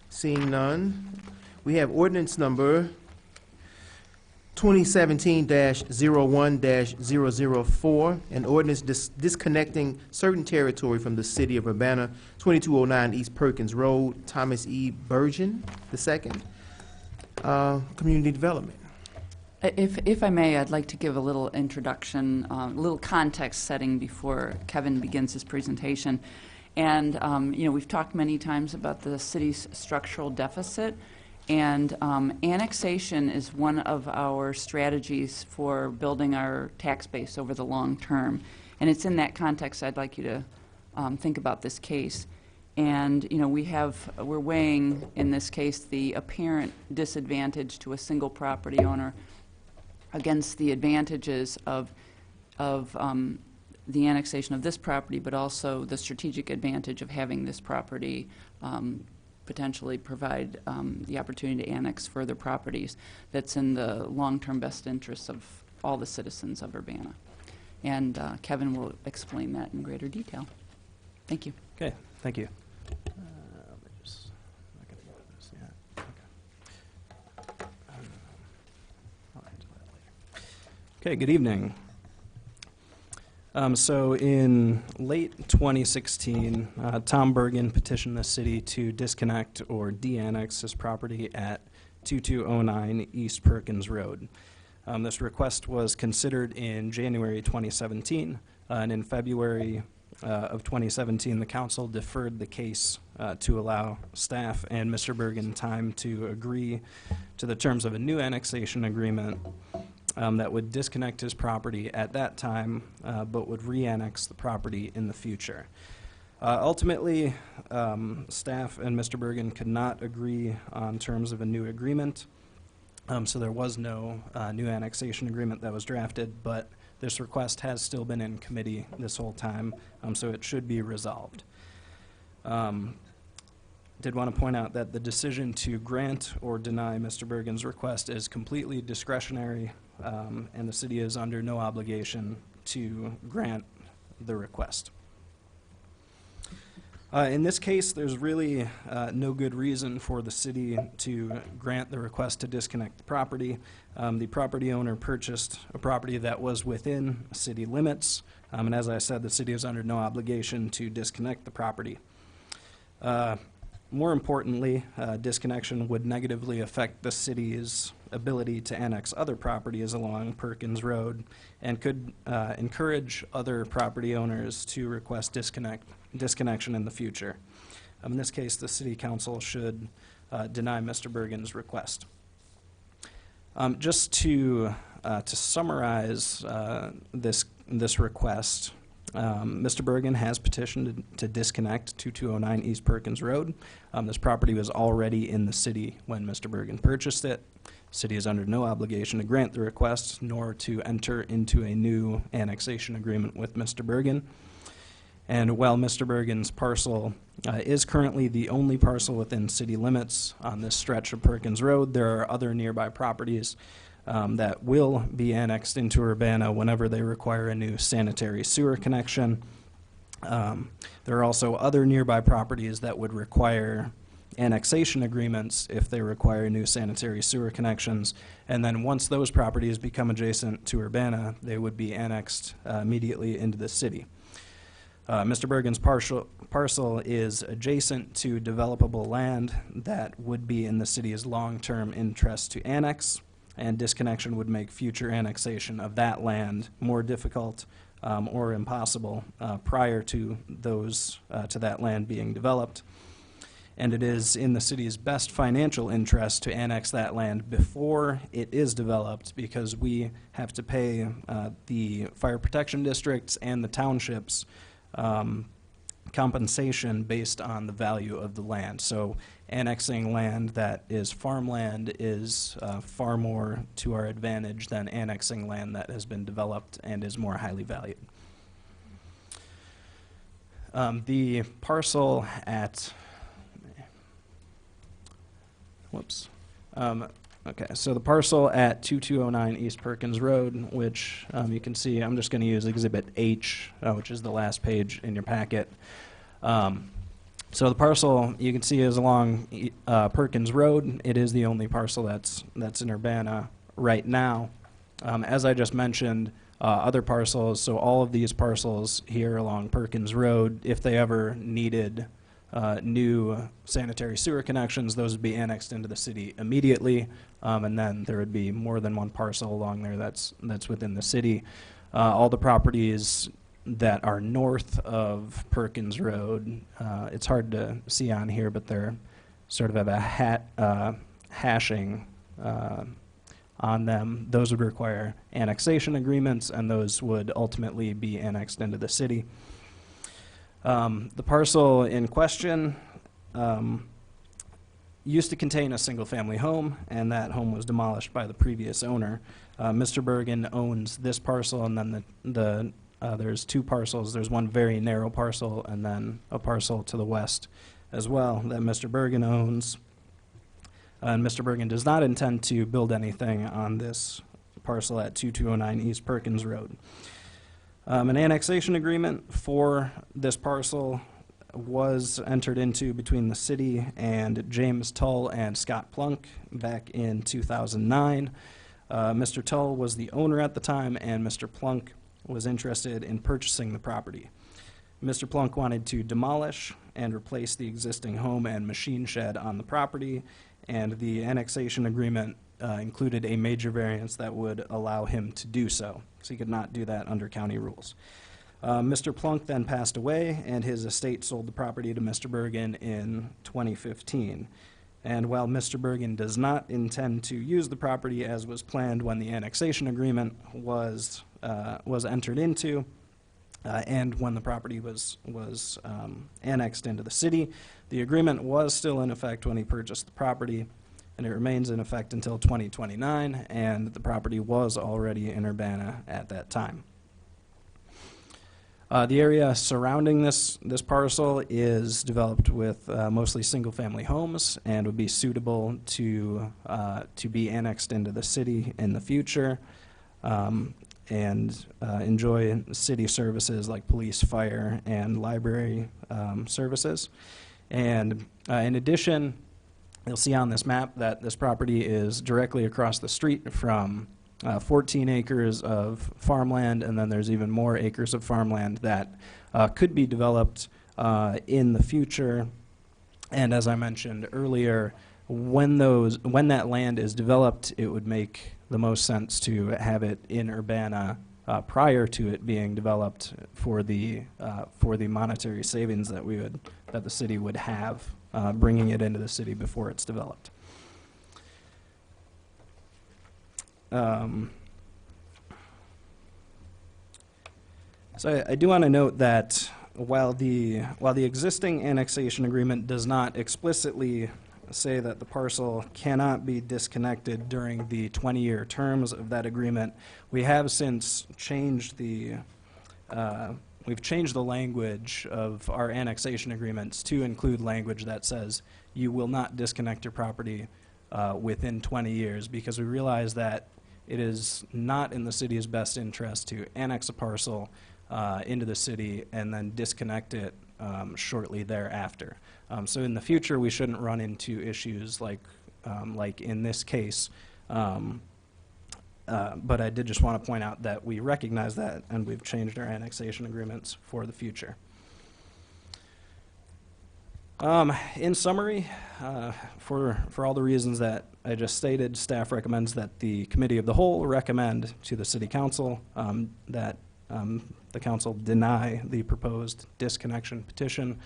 [SPEAKER 1] Seeing none, we have ordinance number 2017-01-004, an ordinance disconnecting certain territory from the city of Urbana, 2209 East Perkins Road, Thomas E. Burgeon II, Community Development.
[SPEAKER 7] If I may, I'd like to give a little introduction, a little context setting before Kevin begins his presentation. And, we've talked many times about the city's structural deficit. And annexation is one of our strategies for building our tax base over the long term. And it's in that context I'd like you to think about this case. And, you know, we're weighing, in this case, the apparent disadvantage to a single property owner against the advantages of the annexation of this property, but also the strategic advantage of having this property potentially provide the opportunity to annex further properties that's in the long-term best interests of all the citizens of Urbana. And Kevin will explain that in greater detail. Thank you.
[SPEAKER 9] Okay, thank you. Let me just, not gonna go to this yet. Okay. I'll answer that later. Okay, good evening. So in late 2016, Tom Bergen petitioned the city to disconnect or de-annex his property at 2209 East Perkins Road. This request was considered in January 2017, and in February of 2017, the council deferred the case to allow staff and Mr. Bergen time to agree to the terms of a new annexation agreement that would disconnect his property at that time, but would re-annex the property in the future. Ultimately, staff and Mr. Bergen could not agree on terms of a new agreement, so there was no new annexation agreement that was drafted, but this request has still been in committee this whole time, so it should be resolved. Did want to point out that the decision to grant or deny Mr. Bergen's request is completely discretionary, and the city is under no obligation to grant the request. In this case, there's really no good reason for the city to grant the request to disconnect the property. The property owner purchased a property that was within city limits, and as I said, the city is under no obligation to disconnect the property. More importantly, disconnection would negatively affect the city's ability to annex other properties along Perkins Road and could encourage other property owners to request disconnection in the future. In this case, the city council should deny Mr. Bergen's request. Just to summarize this request, Mr. Bergen has petitioned to disconnect 2209 East Perkins Road. This property was already in the city when Mr. Bergen purchased it. The city is under no obligation to grant the request nor to enter into a new annexation agreement with Mr. Bergen. And while Mr. Bergen's parcel is currently the only parcel within city limits on this stretch of Perkins Road, there are other nearby properties that will be annexed into Urbana whenever they require a new sanitary sewer connection. There are also other nearby properties that would require annexation agreements if they require new sanitary sewer connections. And then once those properties become adjacent to Urbana, they would be annexed immediately into the city. Mr. Bergen's parcel is adjacent to developable land that would be in the city's long-term interest to annex, and disconnection would make future annexation of that land more difficult or impossible prior to that land being developed. And it is in the city's best financial interest to annex that land before it is developed, because we have to pay the fire protection districts and the townships compensation based on the value of the land. So annexing land that is farmland is far more to our advantage than annexing land that has been developed and is more highly valued. The parcel at, okay, so the parcel at 2209 East Perkins Road, which you can see, I'm just going to use Exhibit H, which is the last page in your packet. So the parcel you can see is along Perkins Road. It is the only parcel that's in Urbana right now. As I just mentioned, other parcels, so all of these parcels here along Perkins Road, if they ever needed new sanitary sewer connections, those would be annexed into the city immediately, and then there would be more than one parcel along there that's within the city. All the properties that are north of Perkins Road, it's hard to see on here, but they're sort of have a hashing on them, those would require annexation agreements, and those would ultimately be annexed into the city. The parcel in question used to contain a single-family home, and that home was demolished by the previous owner. Mr. Bergen owns this parcel, and then there's two parcels. There's one very narrow parcel, and then a parcel to the west as well that Mr. Bergen owns. And Mr. Bergen does not intend to build anything on this parcel at 2209 East Perkins Road. An annexation agreement for this parcel was entered into between the city and James Tull and Scott Plunk back in 2009. Mr. Tull was the owner at the time, and Mr. Plunk was interested in purchasing the property. Mr. Plunk wanted to demolish and replace the existing home and machine shed on the property, and the annexation agreement included a major variance that would allow him to do so. So he could not do that under county rules. Mr. Plunk then passed away, and his estate sold the property to Mr. Bergen in 2015. And while Mr. Bergen does not intend to use the property as was planned when the annexation agreement was entered into, and when the property was annexed into the city, the agreement was still in effect when he purchased the property, and it remains in effect until 2029, and the property was already in Urbana at that time. The area surrounding this parcel is developed with mostly single-family homes and would be suitable to be annexed into the city in the future, and enjoy city services like police, fire, and library services. And in addition, you'll see on this map that this property is directly across the street from 14 acres of farmland, and then there's even more acres of farmland that could be developed in the future. And as I mentioned earlier, when that land is developed, it would make the most sense to have it in Urbana prior to it being developed for the monetary savings that the city would have bringing it into the city before it's developed. So I do want to note that while the existing annexation agreement does not explicitly say that the parcel cannot be disconnected during the 20-year terms of that agreement, we have since changed we've changed the language of our annexation agreements to include language that says you will not disconnect your property within 20 years, because we realize that it is not in the city's best interest to annex a parcel into the city and then disconnect it shortly thereafter. So in the future, we shouldn't run into issues like in this case. But I did just want to point out that we recognize that, and we've changed our annexation agreements for the future. In summary, for all the reasons that I just stated, staff recommends that the Committee of the Whole recommend to the City Council that the Council deny the proposed disconnection petition.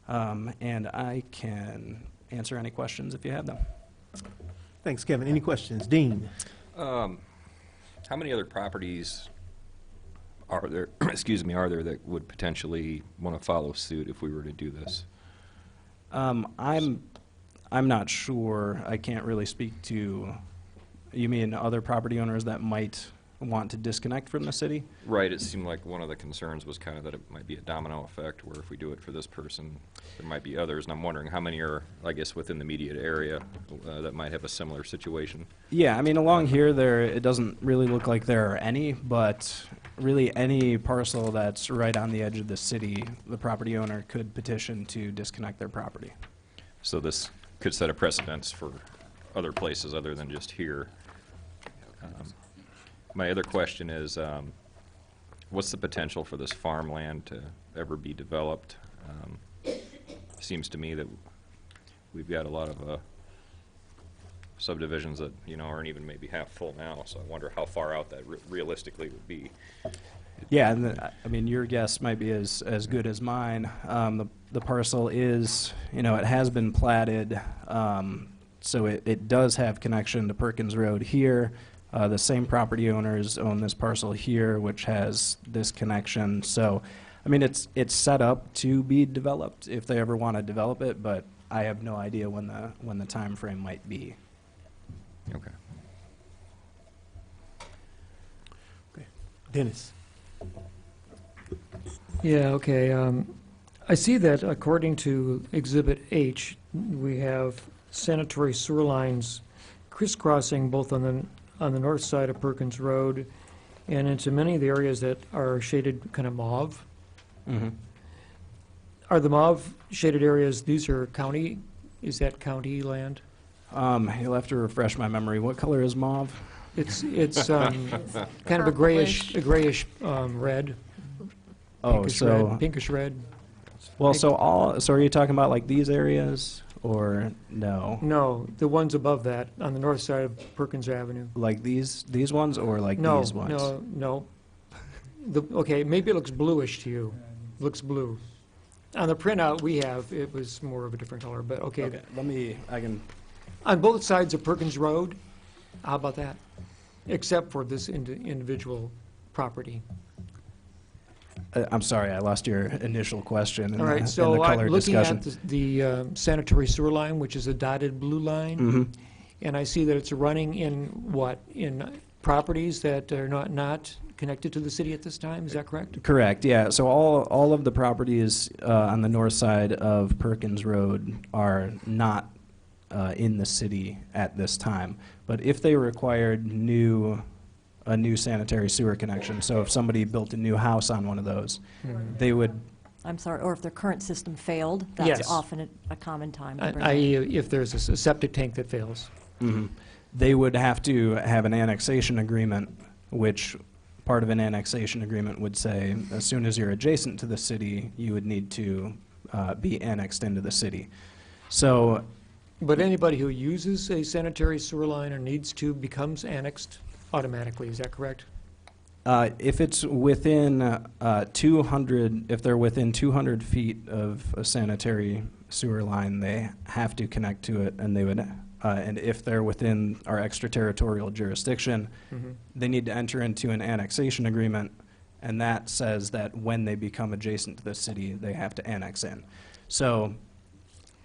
[SPEAKER 9] And I can answer any questions if you have them.
[SPEAKER 1] Thanks, Kevin. Any questions? Dean?
[SPEAKER 10] How many other properties are there, are there that would potentially want to follow suit if we were to do this?
[SPEAKER 9] I'm not sure. I can't really speak to, you mean other property owners that might want to disconnect from the city?
[SPEAKER 10] Right, it seemed like one of the concerns was kind of that it might be a domino effect, where if we do it for this person, there might be others, and I'm wondering how many are, I guess, within the immediate area that might have a similar situation.
[SPEAKER 9] Yeah, I mean, along here, it doesn't really look like there are any, but really any parcel that's right on the edge of the city, the property owner could petition to disconnect their property.
[SPEAKER 10] So this could set a precedence for other places other than just here. My other question is, what's the potential for this farmland to ever be developed? Seems to me that we've got a lot of subdivisions that, aren't even maybe half full now, so I wonder how far out that realistically would be.
[SPEAKER 9] Yeah, and I mean, your guess might be as good as mine. The parcel is, it has been platted So it does have connection to Perkins Road here. The same property owners own this parcel here, which has this connection. So, I mean, it's set up to be developed if they ever want to develop it, but I have no idea when the time frame might be.
[SPEAKER 10] Okay.
[SPEAKER 1] Dennis?
[SPEAKER 6] Yeah, okay. I see that according to Exhibit H, we have sanitary sewer lines crisscrossing both on the north side of Perkins Road and into many of the areas that are shaded kind of mauve.
[SPEAKER 9] Mm-hmm.
[SPEAKER 6] Are the mauve shaded areas, these are county, is that county land?
[SPEAKER 9] You'll have to refresh my memory. What color is mauve?
[SPEAKER 6] It's kind of a grayish red.
[SPEAKER 9] Oh,
[SPEAKER 6] Pinkish
[SPEAKER 9] so
[SPEAKER 6] red, pinkish red.
[SPEAKER 9] well, so are you talking about like these areas or no?
[SPEAKER 6] No, the ones above that on the north side of Perkins Avenue.
[SPEAKER 9] Like these ones or like
[SPEAKER 6] No,
[SPEAKER 9] these ones?
[SPEAKER 6] no. Okay, maybe it looks bluish to you. Looks blue. On the printout we have, it was more of a different color, but okay.
[SPEAKER 9] Okay, I can.
[SPEAKER 6] On both sides of Perkins Road, how about that? Except for this individual property.
[SPEAKER 9] I'm sorry, I lost your initial question in
[SPEAKER 6] All right,
[SPEAKER 9] the
[SPEAKER 6] so
[SPEAKER 9] color
[SPEAKER 6] I'm looking
[SPEAKER 9] discussion.
[SPEAKER 6] at the sanitary sewer line, which is a dotted blue line,
[SPEAKER 9] Mm-hmm.
[SPEAKER 6] and I see that it's running in what? In properties that are not connected to the city at this time, is that correct?
[SPEAKER 9] Correct, yeah. So all of the properties on the north side of Perkins Road are not in the city at this time. But if they required a new sanitary sewer connection, so if somebody built a new house on one of those, they would,
[SPEAKER 2] I'm sorry, or if their current system failed, that's
[SPEAKER 6] Yes.
[SPEAKER 2] often a common time to bring
[SPEAKER 6] I.e.,
[SPEAKER 2] it.
[SPEAKER 6] if there's a septic tank that fails.
[SPEAKER 9] they would have to have an annexation agreement, which part of an annexation agreement would say, as soon as you're adjacent to the city, you would need to be annexed into the city. So
[SPEAKER 6] But anybody who uses a sanitary sewer line or needs to becomes annexed automatically, is that correct?
[SPEAKER 9] if it's within 200, if they're within 200 feet of a sanitary sewer line, they have to connect to it, and they would, and if they're within our extraterritorial jurisdiction, they need to enter into an annexation agreement, and that says that when they become adjacent to the city, they have to annex in. So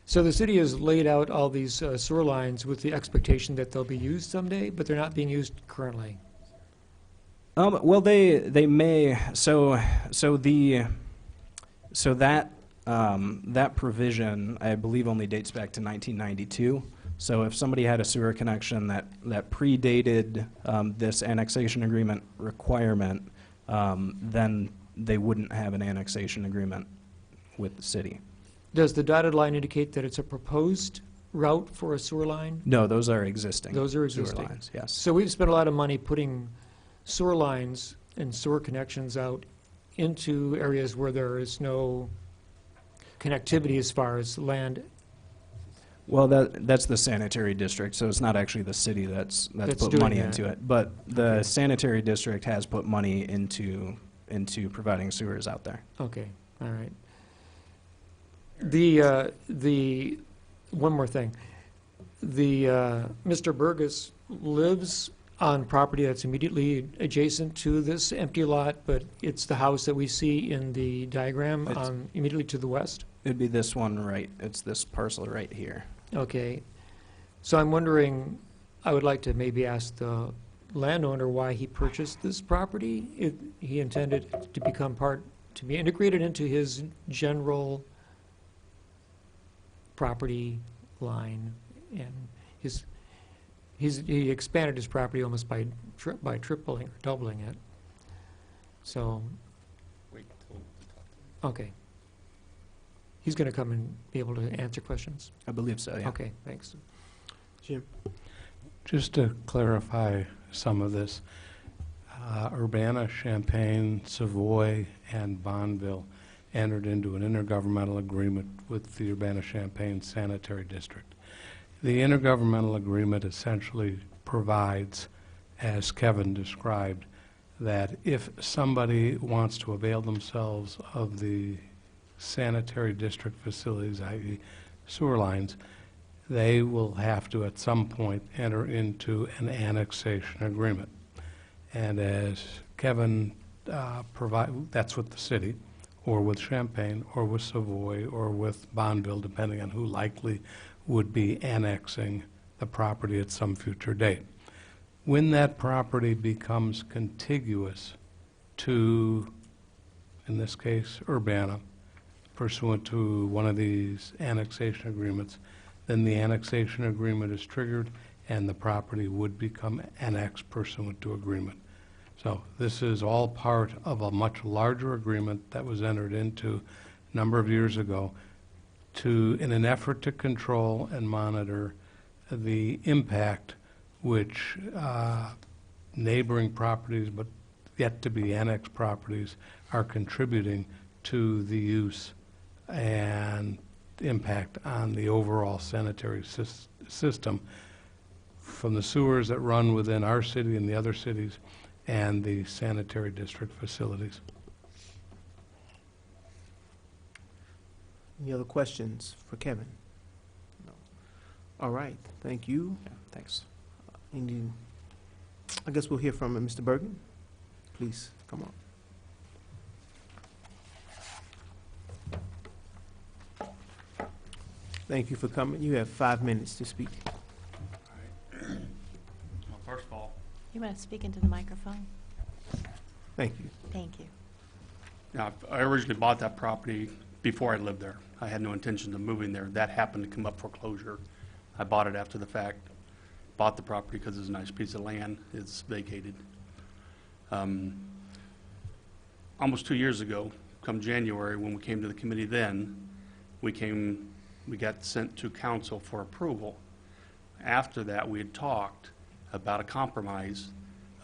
[SPEAKER 6] So the city has laid out all these sewer lines with the expectation that they'll be used someday, but they're not being used currently.
[SPEAKER 9] well, they may. So that that provision, I believe, only dates back to 1992. So if somebody had a sewer connection that predated this annexation agreement requirement, then they wouldn't have an annexation agreement with the city.
[SPEAKER 6] Does the dotted line indicate that it's a proposed route for a sewer line?
[SPEAKER 9] No, those are existing.
[SPEAKER 6] Those are
[SPEAKER 9] sewer
[SPEAKER 6] existing.
[SPEAKER 9] lines, yes.
[SPEAKER 6] So we've spent a lot of money putting sewer lines and sewer connections out into areas where there is no connectivity as far as land.
[SPEAKER 9] Well, that's the sanitary district, so it's not actually the city that's
[SPEAKER 6] That's
[SPEAKER 9] put
[SPEAKER 6] doing
[SPEAKER 9] money
[SPEAKER 6] that.
[SPEAKER 9] into it. But the
[SPEAKER 6] Okay.
[SPEAKER 9] sanitary district has put money into providing sewers out there.
[SPEAKER 6] Okay, all right. The, one more thing. Mr. Burgess lives on property that's immediately adjacent to this empty lot, but it's the house that we see in the diagram
[SPEAKER 9] It's-
[SPEAKER 6] immediately to the west?
[SPEAKER 9] It'd be this one right, it's this parcel right here.
[SPEAKER 6] Okay. So I'm wondering, I would like to maybe ask the landowner why he purchased this property. He intended it to become to be integrated into his general property line, and he expanded his property almost by tripling or doubling it. So, okay. He's going to come and be able to answer questions?
[SPEAKER 9] I believe so, yeah.
[SPEAKER 6] Okay, thanks.
[SPEAKER 1] Jim?
[SPEAKER 11] Just to clarify some of this, Urbana, Champaign, Savoy, and Bonneville entered into an intergovernmental agreement with the Urbana-Champaign Sanitary District. The intergovernmental agreement essentially provides, as Kevin described, that if somebody wants to avail themselves of the sanitary district facilities, i.e. sewer lines, they will have to at some point enter into an annexation agreement. And as Kevin that's with the city, or with Champaign, or with Savoy, or with Bonneville, depending on who likely would be annexing the property at some future date. When that property becomes contiguous to, in this case, Urbana, pursuant to one of these annexation agreements, then the annexation agreement is triggered and the property would become annexed pursuant to agreement. So this is all part of a much larger agreement that was entered into a number of years ago in an effort to control and monitor the impact which neighboring properties, but yet to be annexed properties, are contributing to the use and impact on the overall sanitary system, from the sewers that run within our city and the other cities, and the sanitary district facilities.
[SPEAKER 1] Any other questions for Kevin? No. All right, thank you.
[SPEAKER 9] Yeah, thanks.
[SPEAKER 1] I guess we'll hear from Mr. Bergen. Please, come on. Thank you for coming. You have 5 minutes to speak.
[SPEAKER 12] Well, first of all,
[SPEAKER 2] You want to speak into the microphone?
[SPEAKER 1] Thank you.
[SPEAKER 2] Thank you.
[SPEAKER 12] now, I originally bought that property before I lived there. I had no intention of moving there. That happened to come up for closure. I bought it after the fact. Bought the property because it's a nice piece of land. It's vacated. Almost 2 years ago, come January, when we came to the committee then, we got sent to council for approval. After that, we had talked about a compromise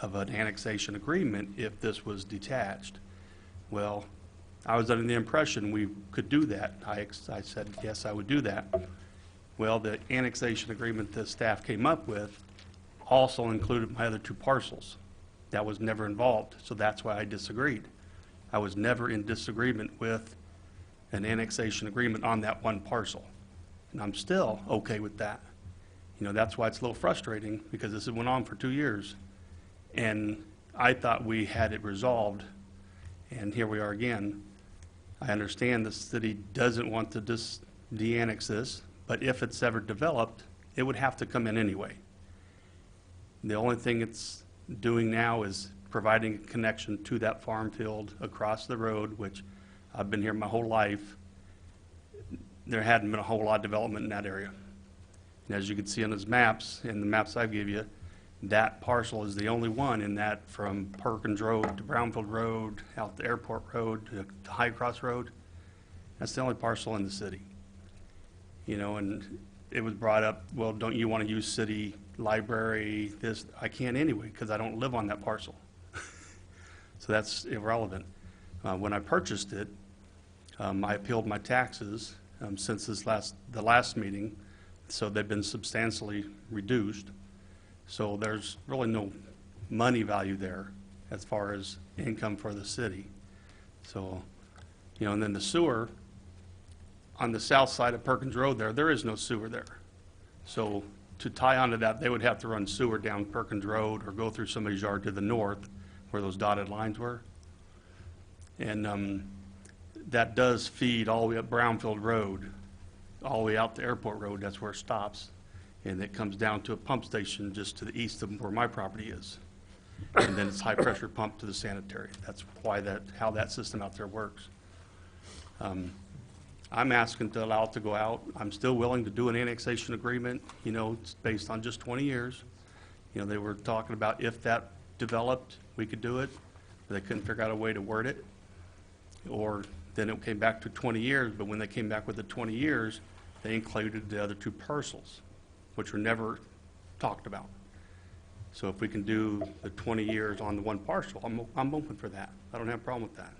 [SPEAKER 12] of an annexation agreement if this was detached. Well, I was under the impression we could do that. I said, yes, I would do that. Well, the annexation agreement that staff came up with also included my other 2 parcels. That was never involved, so that's why I disagreed. I was never in disagreement with an annexation agreement on that one parcel. And I'm still okay with that. You know, that's why it's a little frustrating, because this went on for 2 years. And I thought we had it resolved, and here we are again. I understand the city doesn't want to de-annex this, but if it's ever developed, it would have to come in anyway. The only thing it's doing now is providing a connection to that farm field across the road, which I've been here my whole life. There hadn't been a whole lot of development in that area. And as you can see on those maps, and the maps I give you, that parcel is the only one in that, from Perkins Road to Brownfield Road, out to Airport Road to High Cross Road. That's the only parcel in the city. You know, and it was brought up, well, don't you want to use city library, this? I can't anyway, because I don't live on that parcel. So that's irrelevant. When I purchased it, I appealed my taxes since the last meeting, so they've been substantially reduced. So there's really no money value there as far as income for the city. So, you know, and then the sewer, on the south side of Perkins Road there is no sewer there. So to tie onto that, they would have to run sewer down Perkins Road or go through somebody's yard to the north where those dotted lines were. And that does feed all the way up Brownfield Road, all the way out to Airport Road. That's where it stops. And it comes down to a pump station just to the east of where my property is. And then it's high pressure pump to the sanitary. That's why how that system out there works. I'm asking to allow it to go out. I'm still willing to do an annexation agreement. You know, it's based on just 20 years. You know, they were talking about if that developed, we could do it. But they couldn't figure out a way to word it. Or then it came back to 20 years, but when they came back with the 20 years, they included the other 2 parcels, which were never talked about. So if we can do the 20 years on the one parcel, I'm open for that. I don't have a problem with that.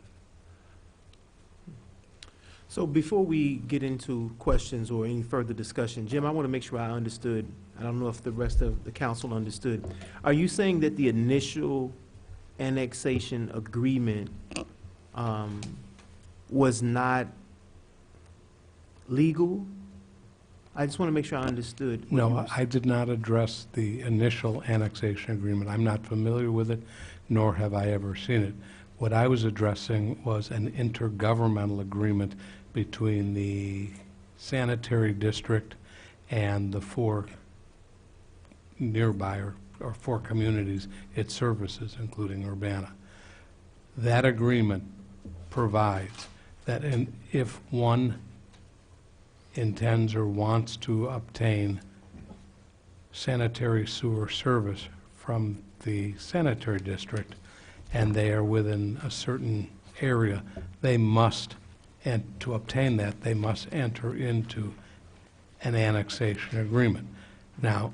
[SPEAKER 1] So before we get into questions or any further discussion, Jim, I want to make sure I understood. I don't know if the rest of the council understood. Are you saying that the initial annexation agreement was not legal? I just want to make sure I understood. what you
[SPEAKER 11] No,
[SPEAKER 1] were
[SPEAKER 11] I did not address the initial annexation agreement. I'm not familiar with it, nor have I ever seen it. What I was addressing was an intergovernmental agreement between the sanitary district and the four nearby or four communities it services, including Urbana. That agreement provides that if one intends or wants to obtain sanitary sewer service from the sanitary district, and they are within a certain area, they must, and to obtain that, they must enter into an annexation agreement. Now,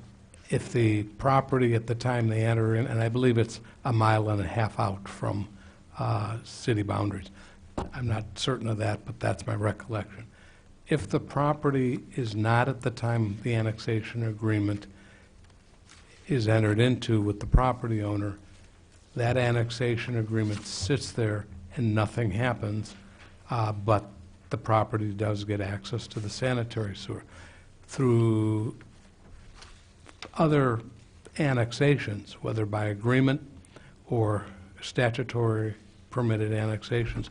[SPEAKER 11] if the property at the time they enter in, and I believe it's a mile and a half out from city boundaries, I'm not certain of that, but that's my recollection. If the property is not at the time the annexation agreement is entered into with the property owner, that annexation agreement sits there and nothing happens, but the property does get access to the sanitary sewer. Through other annexations, whether by agreement or statutory permitted annexations,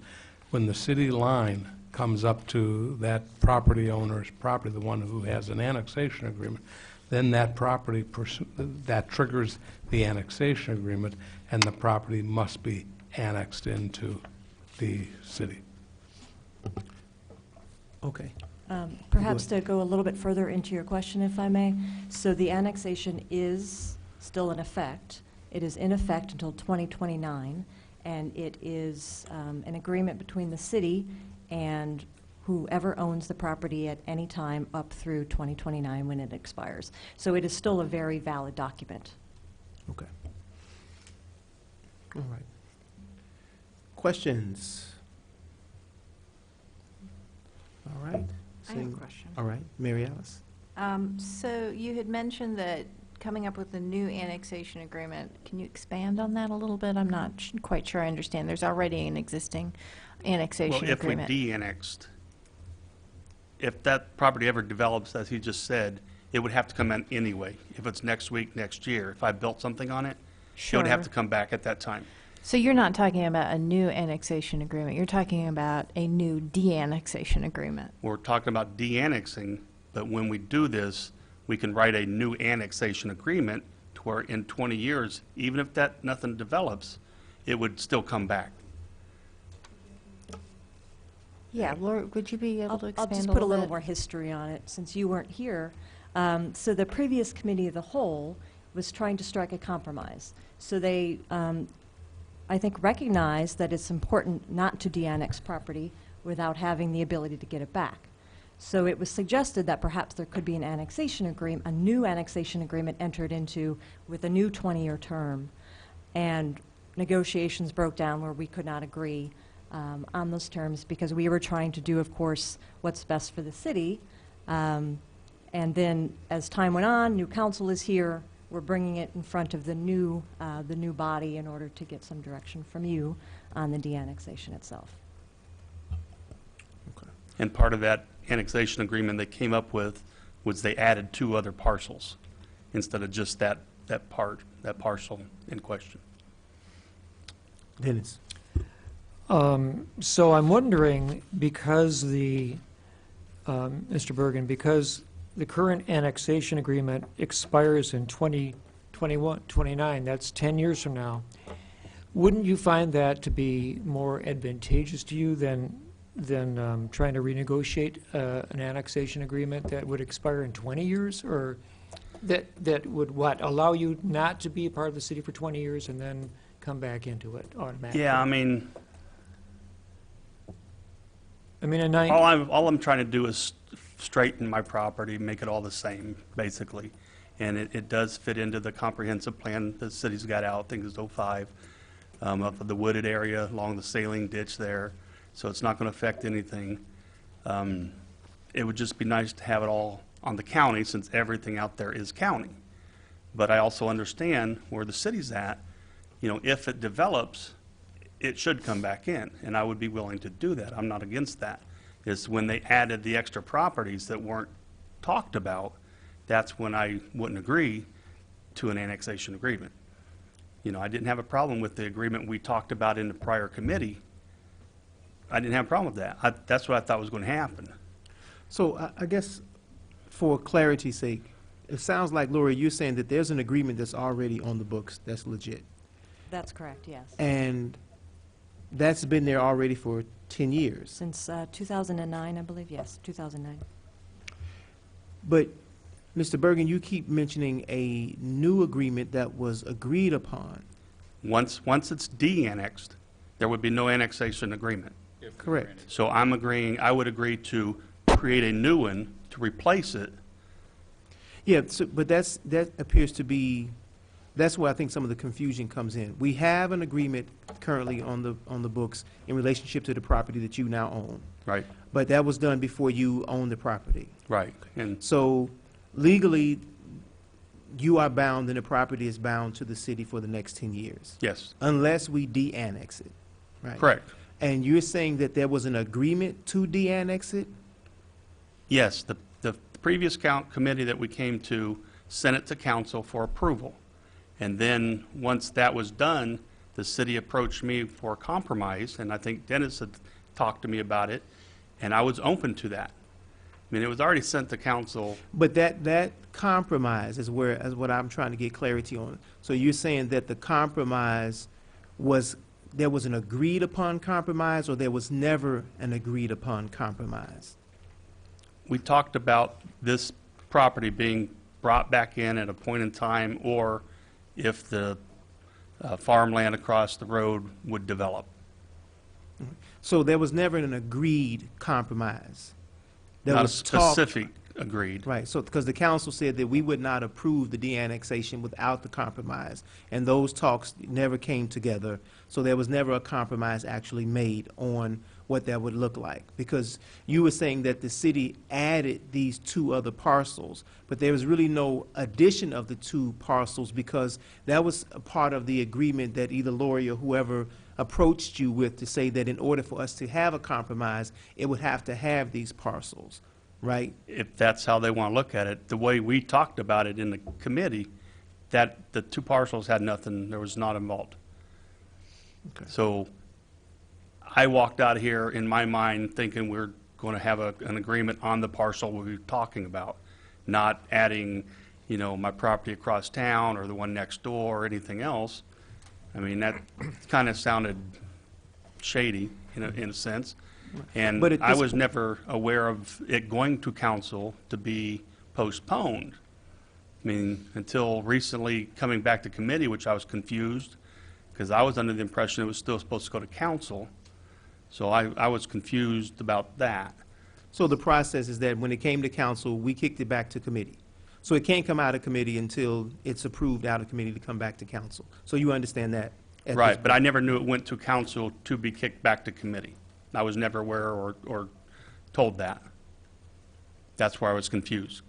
[SPEAKER 11] when the city line comes up to that property owner's property, the one who has an annexation agreement, then that property, that triggers the annexation agreement, and the property must be annexed into the city.
[SPEAKER 1] Okay.
[SPEAKER 2] Perhaps to go a little bit further into your question, if I may. So the annexation is still in effect. It is in effect until 2029, and it is an agreement between the city and whoever owns the property at any time up through 2029 when it expires. So it is still a very valid document.
[SPEAKER 1] Okay. All right. Questions? All right.
[SPEAKER 2] I have a
[SPEAKER 1] Seeing-
[SPEAKER 2] question.
[SPEAKER 1] All right, Mary Alice.
[SPEAKER 2] So you had mentioned that coming up with a new annexation agreement. Can you expand on that a little bit? I'm not quite sure I understand. There's already an existing annexation
[SPEAKER 12] Well, if we
[SPEAKER 2] agreement.
[SPEAKER 12] de-annexed, if that property ever develops, as he just said, it would have to come in anyway. If it's next week, next year, if I built something on it, it would have
[SPEAKER 2] Sure.
[SPEAKER 12] to come back at that time.
[SPEAKER 2] So you're not talking about a new annexation agreement. You're talking about a new de-annexation agreement.
[SPEAKER 12] We're talking about de-annexing, but when we do this, we can write a new annexation agreement to where in 20 years, even if that nothing develops, it would still come back.
[SPEAKER 2] Yeah, Laura, would you be able to
[SPEAKER 13] I'll
[SPEAKER 2] expand
[SPEAKER 13] just
[SPEAKER 2] a
[SPEAKER 13] put a
[SPEAKER 2] little
[SPEAKER 13] little
[SPEAKER 2] bit?
[SPEAKER 13] more history on it, since you weren't here. So the previous committee of the whole was trying to strike a compromise. So they, I think, recognized that it's important not to de-annex property without having the ability to get it back. So it was suggested that perhaps there could be an annexation agreement, a new annexation agreement entered into with a new 20-year term. And negotiations broke down where we could not agree on those terms, because we were trying to do, of course, what's best for the city. And then, as time went on, new council is here. We're bringing it in front of the new body in order to get some direction from you on the de-annexation itself.
[SPEAKER 12] And part of that annexation agreement they came up with was they added 2 other parcels instead of just that parcel in question.
[SPEAKER 1] Dennis.
[SPEAKER 6] So I'm wondering, because Mr. Bergen, because the current annexation agreement expires in 2029, that's 10 years from now, wouldn't you find that to be more advantageous to you than trying to renegotiate an annexation agreement that would expire in 20 years? Or that would, allow you not to be a part of the city for 20 years and then come back into it automatically?
[SPEAKER 12] Yeah, I mean,
[SPEAKER 6] and
[SPEAKER 12] all I'm trying to do is straighten my property, make it all the same, basically. And it does fit into the comprehensive plan the city's got out, I think it's 05, of the wooded area along the sailing ditch there. So it's not going to affect anything. It would just be nice to have it all on the county, since everything out there is county. But I also understand where the city's at. If it develops, it should come back in, and I would be willing to do that. I'm not against that. It's when they added the extra properties that weren't talked about, that's when I wouldn't agree to an annexation agreement. You know, I didn't have a problem with the agreement we talked about in the prior committee. I didn't have a problem with that. That's what I thought was going to happen.
[SPEAKER 1] So I guess for clarity's sake, it sounds like, Lori, you're saying that there's an agreement that's already on the books that's legit.
[SPEAKER 13] That's correct, yes.
[SPEAKER 1] And that's been there already for 10 years.
[SPEAKER 13] Since 2009, I believe, yes, 2009.
[SPEAKER 1] But, Mr. Bergen, you keep mentioning a new agreement that was agreed upon.
[SPEAKER 12] Once it's de-annexed, there would be no annexation agreement.
[SPEAKER 1] Correct.
[SPEAKER 12] So I would agree to create a new one to replace it.
[SPEAKER 1] Yeah, so, but that appears to be, that's where I think some of the confusion comes in. We have an agreement currently on the books in relationship to the property that you now own.
[SPEAKER 12] Right.
[SPEAKER 1] But that was done before you owned the property.
[SPEAKER 12] Right. And
[SPEAKER 1] So legally, you are bound and the property is bound to the city for the next 10 years,
[SPEAKER 12] yes,
[SPEAKER 1] unless we de-annex it, right?
[SPEAKER 12] correct.
[SPEAKER 1] And you're saying that there was an agreement to de-annex it?
[SPEAKER 12] Yes, the previous committee that we came to sent it to council for approval. And then, once that was done, the city approached me for a compromise, and I think Dennis had talked to me about it, and I was open to that. I mean, it was already sent to council.
[SPEAKER 1] But that compromise is what I'm trying to get clarity on. So you're saying that the compromise was, there was an agreed upon compromise, or there was never an agreed upon compromise?
[SPEAKER 12] We talked about this property being brought back in at a point in time, or if the farmland across the road would develop.
[SPEAKER 1] So there was never an agreed compromise? There
[SPEAKER 12] Not a
[SPEAKER 1] was talk-
[SPEAKER 12] specific agreed.
[SPEAKER 1] Right, so, because the council said that we would not approve the de-annexation without the compromise, and those talks never came together, so there was never a compromise actually made on what that would look like. Because you were saying that the city added these two other parcels, but there was really no addition of the two parcels, because that was a part of the agreement that either Lori or whoever approached you with, to say that in order for us to have a compromise, it would have to have these parcels, right?
[SPEAKER 12] If that's how they want to look at it. The way we talked about it in the committee, that the two parcels had nothing, there was not involved.
[SPEAKER 1] Okay.
[SPEAKER 12] So I walked out of here in my mind thinking we're going to have an agreement on the parcel we were talking about, not adding, you know, my property across town or the one next door or anything else. I mean, that kind of sounded shady in a sense. And
[SPEAKER 1] But at
[SPEAKER 12] I
[SPEAKER 1] this
[SPEAKER 12] was
[SPEAKER 1] po-
[SPEAKER 12] never aware of it going to council to be postponed. I mean, until recently coming back to committee, which I was confused, because I was under the impression it was still supposed to go to council. So I was confused about that.
[SPEAKER 1] So the process is that when it came to council, we kicked it back to committee. So it can't come out of committee until it's approved out of committee to come back to council. So you understand that? at this
[SPEAKER 12] Right, but I
[SPEAKER 1] point.
[SPEAKER 12] never knew it went to council to be kicked back to committee. I was never aware or told that. That's where I was confused.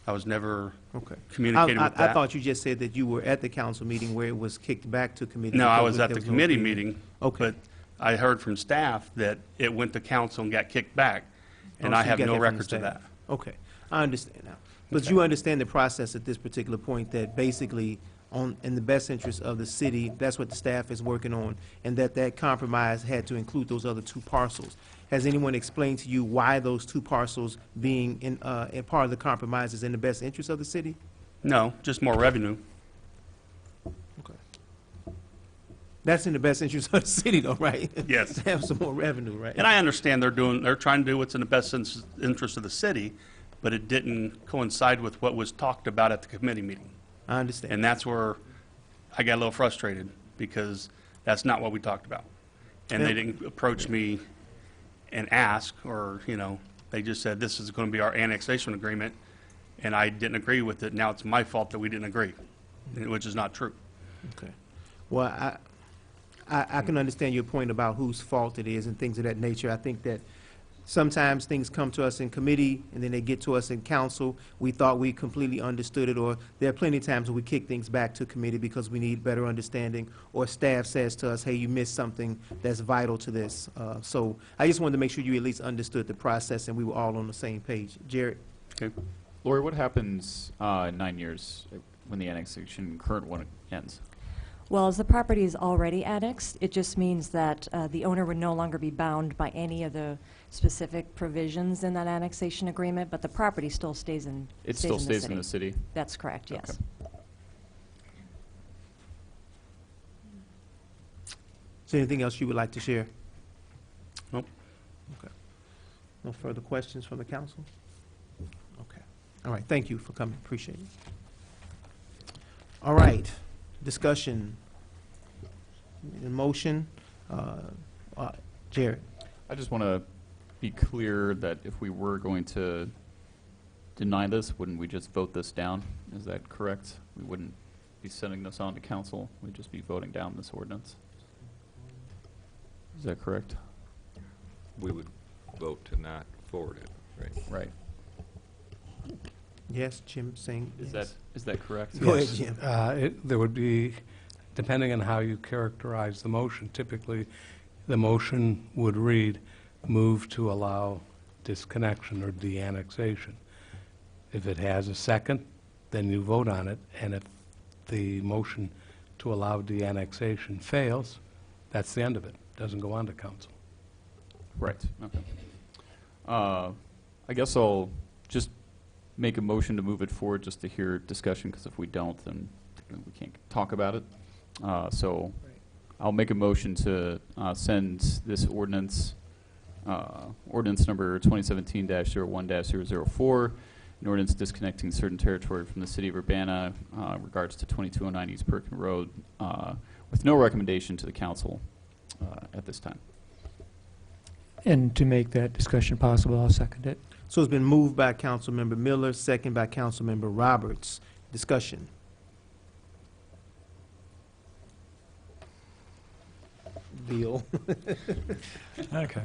[SPEAKER 12] I was never
[SPEAKER 1] Okay.
[SPEAKER 12] communicated with that.
[SPEAKER 1] I thought you just said that you were at the council meeting where it was kicked back to committee.
[SPEAKER 12] No, I
[SPEAKER 1] because
[SPEAKER 12] was
[SPEAKER 1] there
[SPEAKER 12] at the
[SPEAKER 1] no
[SPEAKER 12] committee
[SPEAKER 1] agreement.
[SPEAKER 12] meeting.
[SPEAKER 1] Okay.
[SPEAKER 12] But I heard from staff that it went to council and got kicked back, and
[SPEAKER 1] Oh,
[SPEAKER 12] I
[SPEAKER 1] so you
[SPEAKER 12] have
[SPEAKER 1] got
[SPEAKER 12] no
[SPEAKER 1] that from the
[SPEAKER 12] records of
[SPEAKER 1] staff.
[SPEAKER 12] that.
[SPEAKER 1] Okay, I understand now. But
[SPEAKER 12] Okay.
[SPEAKER 1] you understand the process at this particular point, that basically, in the best interest of the city, that's what the staff is working on, and that compromise had to include those other two parcels. Has anyone explained to you why those two parcels being in part of the compromise is in the best interest of the city?
[SPEAKER 12] No, just more revenue.
[SPEAKER 1] That's in the best interest of the city, though, right?
[SPEAKER 12] Yes.
[SPEAKER 1] To have some more revenue, right?
[SPEAKER 12] And I understand they're trying to do what's in the best interest of the city, but it didn't coincide with what was talked about at the committee meeting.
[SPEAKER 1] I understand.
[SPEAKER 12] And that's where I got a little frustrated, because that's not what we talked about. And they didn't approach me and ask, or, you know, they just said, this is going to be our annexation agreement, and I didn't agree with it. Now it's my fault that we didn't agree, which is not true.
[SPEAKER 1] Okay. Well, I can understand your point about whose fault it is and things of that nature. I think that sometimes things come to us in committee, and then they get to us in council. We thought we completely understood it, or there are plenty of times when we kick things back to committee because we need better understanding, or staff says to us, hey, you missed something that's vital to this. So I just wanted to make sure you at least understood the process and we were all on the same page. Jared?
[SPEAKER 12] Okay.
[SPEAKER 14] Lori, what happens in 9 years when the annexation current one ends?
[SPEAKER 13] Well, as the property is already annexed, it just means that the owner would no longer be bound by any of the specific provisions in that annexation agreement, but the property still stays in
[SPEAKER 14] It
[SPEAKER 13] stays
[SPEAKER 14] still
[SPEAKER 13] in
[SPEAKER 14] stays
[SPEAKER 13] the
[SPEAKER 14] in the city?
[SPEAKER 13] That's correct, yes.
[SPEAKER 14] Okay.
[SPEAKER 1] Is there anything else you would like to share?
[SPEAKER 12] Nope.
[SPEAKER 1] Okay. No further questions from the council? Okay. All right, thank you for coming, appreciate it. All right, discussion, in motion, Jared.
[SPEAKER 14] I just want to be clear that if we were going to deny this, wouldn't we just vote this down? Is that correct? We wouldn't be sending this on to council, we'd just be voting down this ordinance. Is that correct?
[SPEAKER 10] We would vote to not forward it, right?
[SPEAKER 14] Right.
[SPEAKER 1] Yes, Jim saying yes.
[SPEAKER 14] Is that correct?
[SPEAKER 1] Go ahead,
[SPEAKER 11] Yes.
[SPEAKER 1] Jim.
[SPEAKER 11] There would be, depending on how you characterize the motion, typically, the motion would read, move to allow disconnection or de-annexation. If it has a second, then you vote on it, and if the motion to allow de-annexation fails, that's the end of it. Doesn't go on to council.
[SPEAKER 14] Right, okay. I guess I'll just make a motion to move it forward just to hear discussion, because if we don't, then we can't talk about it. So I'll make a motion to send this ordinance, ordinance number 2017-01-004, an ordinance disconnecting certain territory from the city of Urbana in regards to 2209 East Perkin Road, with no recommendation to the council at this time.
[SPEAKER 6] And to make that discussion possible, I'll second it.
[SPEAKER 1] So it's been moved by Councilmember Miller, second by Councilmember Roberts. Discussion. Bill.
[SPEAKER 3] Okay.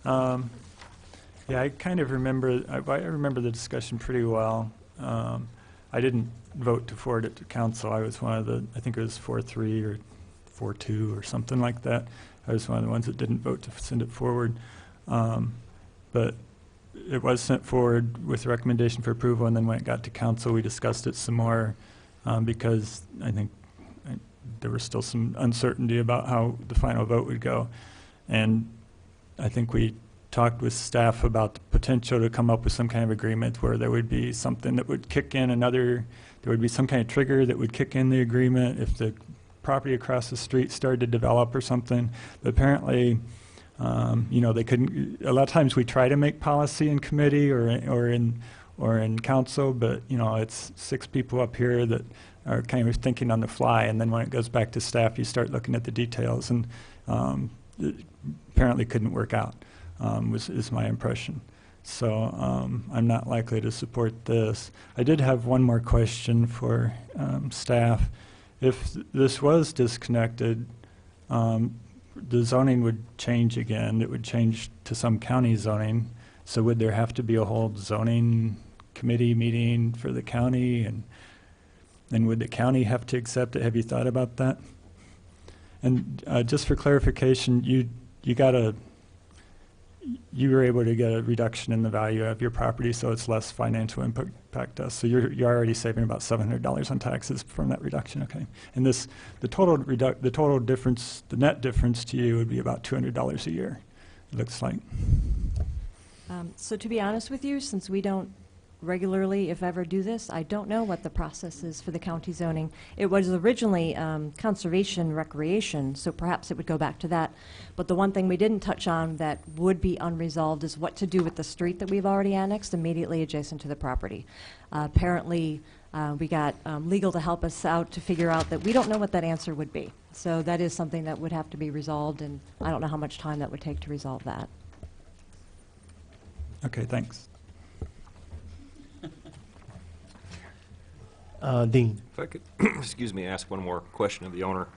[SPEAKER 3] Yeah, I kind of remember, I remember the discussion pretty well. I didn't vote to forward it to council. I was one of the, I think it was 4-3 or 4-2 or something like that. I was one of the ones that didn't vote to send it forward. But it was sent forward with a recommendation for approval, and then when it got to council, we discussed it some more because I think there was still some uncertainty about how the final vote would go. And I think we talked with staff about the potential to come up with some kind of agreement where there would be something that would kick in there would be some kind of trigger that would kick in the agreement if the property across the street started to develop or something. But apparently, they couldn't. A lot of times we try to make policy in committee or in council, but it's 6 people up here that are kind of thinking on the fly, and then when it goes back to staff, you start looking at the details, and it apparently couldn't work out. Is my impression. So I'm not likely to support this. I did have one more question for staff. If this was disconnected, the zoning would change again. It would change to some county zoning. So would there have to be a whole zoning committee meeting for the county? And would the county have to accept it? Have you thought about that? And just for clarification, you were able to get a reduction in the value of your property, so it's less financial impact to us. So you're already saving about $700 on taxes from that reduction, okay? And the total difference, the net difference to you would be about $200 a year, it looks like.
[SPEAKER 13] So to be honest with you, since we don't regularly, if ever, do this, I don't know what the process is for the county zoning. It was originally conservation recreation, so perhaps it would go back to that. But the one thing we didn't touch on that would be unresolved is what to do with the street that we've already annexed immediately adjacent to the property. Apparently, we got legal to help us out to figure out that we don't know what that answer would be. So that is something that would have to be resolved, and I don't know how much time that would take to resolve that.
[SPEAKER 3] Okay, thanks.
[SPEAKER 1] Dean.
[SPEAKER 10] If I could, excuse me, ask one more question of the owner.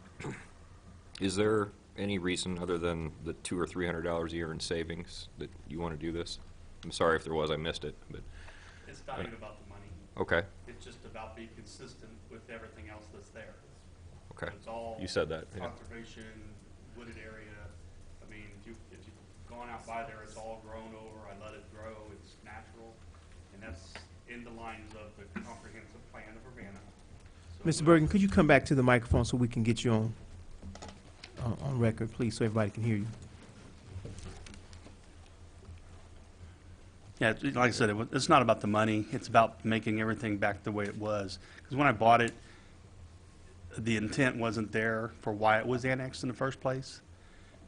[SPEAKER 10] Is there any reason other than the $200 or $300 a year in savings that you want to do this? I'm sorry if there was, I missed it, but.
[SPEAKER 12] It's not even about the money.
[SPEAKER 10] Okay.
[SPEAKER 12] It's just about being consistent with everything else that's there.
[SPEAKER 10] Okay.
[SPEAKER 12] It's all
[SPEAKER 10] You said that, yeah.
[SPEAKER 12] conservation, wooded area. I mean, if you've gone out by there, it's all grown over. I let it grow. It's natural, and that's in the lines of the comprehensive plan of Urbana.
[SPEAKER 1] Mr. Bergen, could you come back to the microphone so we can get you on record, please, so everybody can hear you?
[SPEAKER 12] Yeah, like I said, it's not about the money. It's about making everything back the way it was. Because when I bought it, the intent wasn't there for why it was annexed in the first place.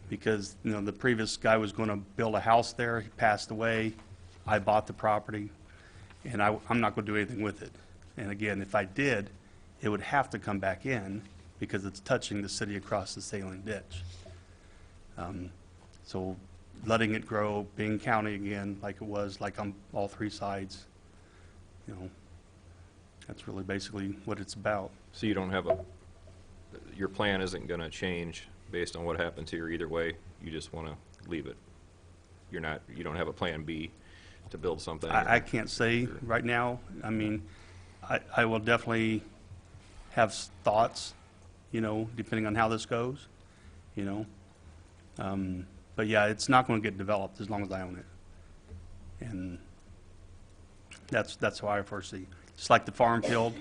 [SPEAKER 12] Because, you know, the previous guy was going to build a house there. He passed away. I bought the property, and I'm not going to do anything with it. And again, if I did, it would have to come back in because it's touching the city across the Saline Ditch. So letting it grow, being county again, like it was, like on all three sides, you know, that's really basically what it's about.
[SPEAKER 10] So you don't have your plan isn't going to change based on what happens here either way? You just want to leave it? You don't have a plan B to build something?
[SPEAKER 12] I can't say right now. I mean, I will definitely have thoughts, you know, depending on how this goes, you know. But yeah, it's not going to get developed as long as I own it. And that's how I foresee. It's like the farm field.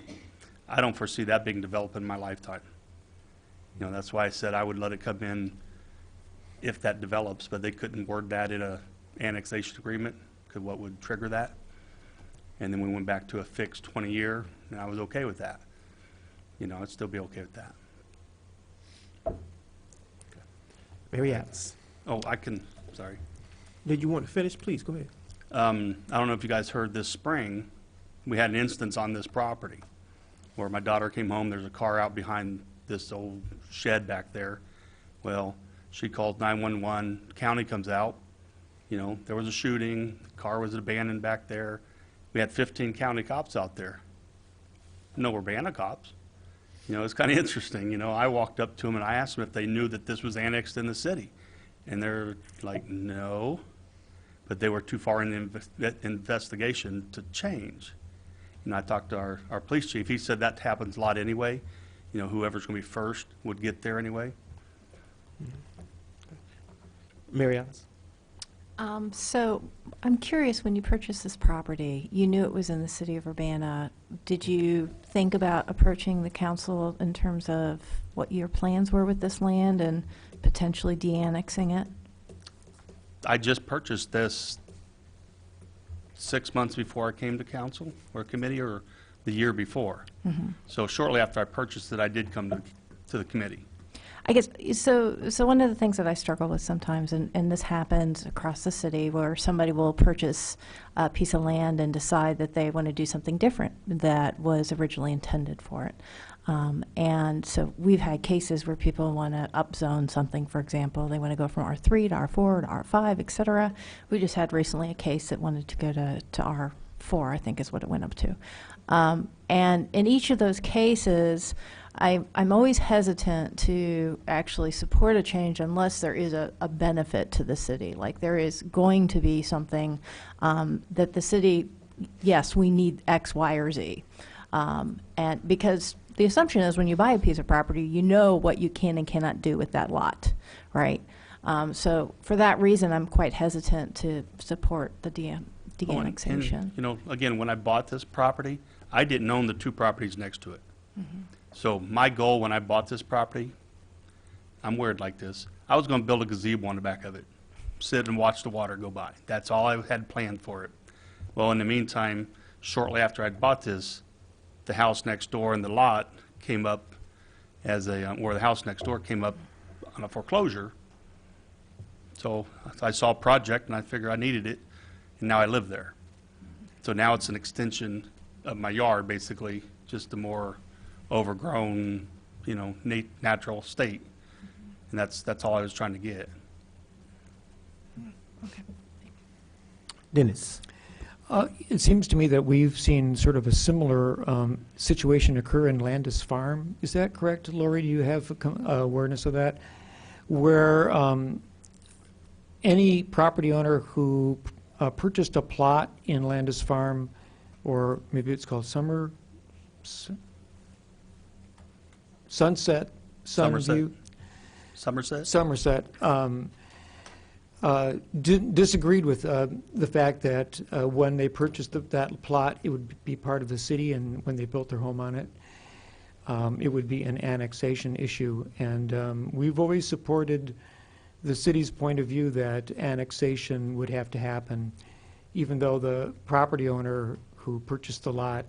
[SPEAKER 12] I don't foresee that being developed in my lifetime. You know, that's why I said I would let it come in if that develops, but they couldn't word that in a annexation agreement, because what would trigger that? And then we went back to a fixed 20-year, and I was okay with that. You know, I'd still be okay with that.
[SPEAKER 1] Mary Alice,
[SPEAKER 12] Oh, sorry.
[SPEAKER 1] did you want to finish? Please, go ahead.
[SPEAKER 12] I don't know if you guys heard this spring, we had an instance on this property where my daughter came home, there's a car out behind this old shed back there. Well, she called 911, county comes out, you know, there was a shooting, the car was abandoned back there. We had 15 county cops out there. No Urbana cops. You know, it's kind of interesting, you know, I walked up to them and I asked them if they knew that this was annexed in the city. And they're like, no, but they were too far in the investigation to change. And I talked to our police chief, he said that happens a lot anyway. You know, whoever's going to be first would get there anyway.
[SPEAKER 1] Mary Alice?
[SPEAKER 2] So I'm curious, when you purchased this property, you knew it was in the city of Urbana. Did you think about approaching the council in terms of what your plans were with this land and potentially de-annexing it?
[SPEAKER 12] I just purchased this 6 months before I came to council or committee, or the year before. So shortly after I purchased it, I did come to the committee.
[SPEAKER 2] I guess, so one of the things that I struggle with sometimes, and this happens across the city, where somebody will purchase a piece of land and decide that they want to do something different that was originally intended for it. And so we've had cases where people want to upzone something, for example. They want to go from R3 to R4 to R5, et cetera. We just had recently a case that wanted to go to R4, I think is what it went up to. And in each of those cases, I'm always hesitant to actually support a change unless there is a benefit to the city. Like there is going to be something that the city, yes, we need X, Y, or Z. And because the assumption is when you buy a piece of property, you know what you can and cannot do with that lot, right? So for that reason, I'm quite hesitant to support the de-annexation.
[SPEAKER 12] And, you know, again, when I bought this property, I didn't own the two properties next to it. So my goal when I bought this property, I'm weird like this, I was going to build a gazebo on the back of it, sit and watch the water go by. That's all I had planned for it. Well, in the meantime, shortly after I'd bought this, the house next door and the lot came up as or the house next door came up on a foreclosure. So I saw a project and I figured I needed it, and now I live there. So now it's an extension of my yard, basically, just a more overgrown, you know, natural state. And that's all I was trying to get.
[SPEAKER 1] Dennis?
[SPEAKER 6] It seems to me that we've seen sort of a similar situation occur in Landis Farm. Is that correct, Lori? Do you have awareness of that? Where any property owner who purchased a plot in Landis Farm, or maybe it's called Sunset, Sunview.
[SPEAKER 12] Somerset?
[SPEAKER 6] Somerset. disagreed with the fact that when they purchased that plot, it would be part of the city, and when they built their home on it, it would be an annexation issue. And we've always supported the city's point of view that annexation would have to happen, even though the property owner who purchased the lot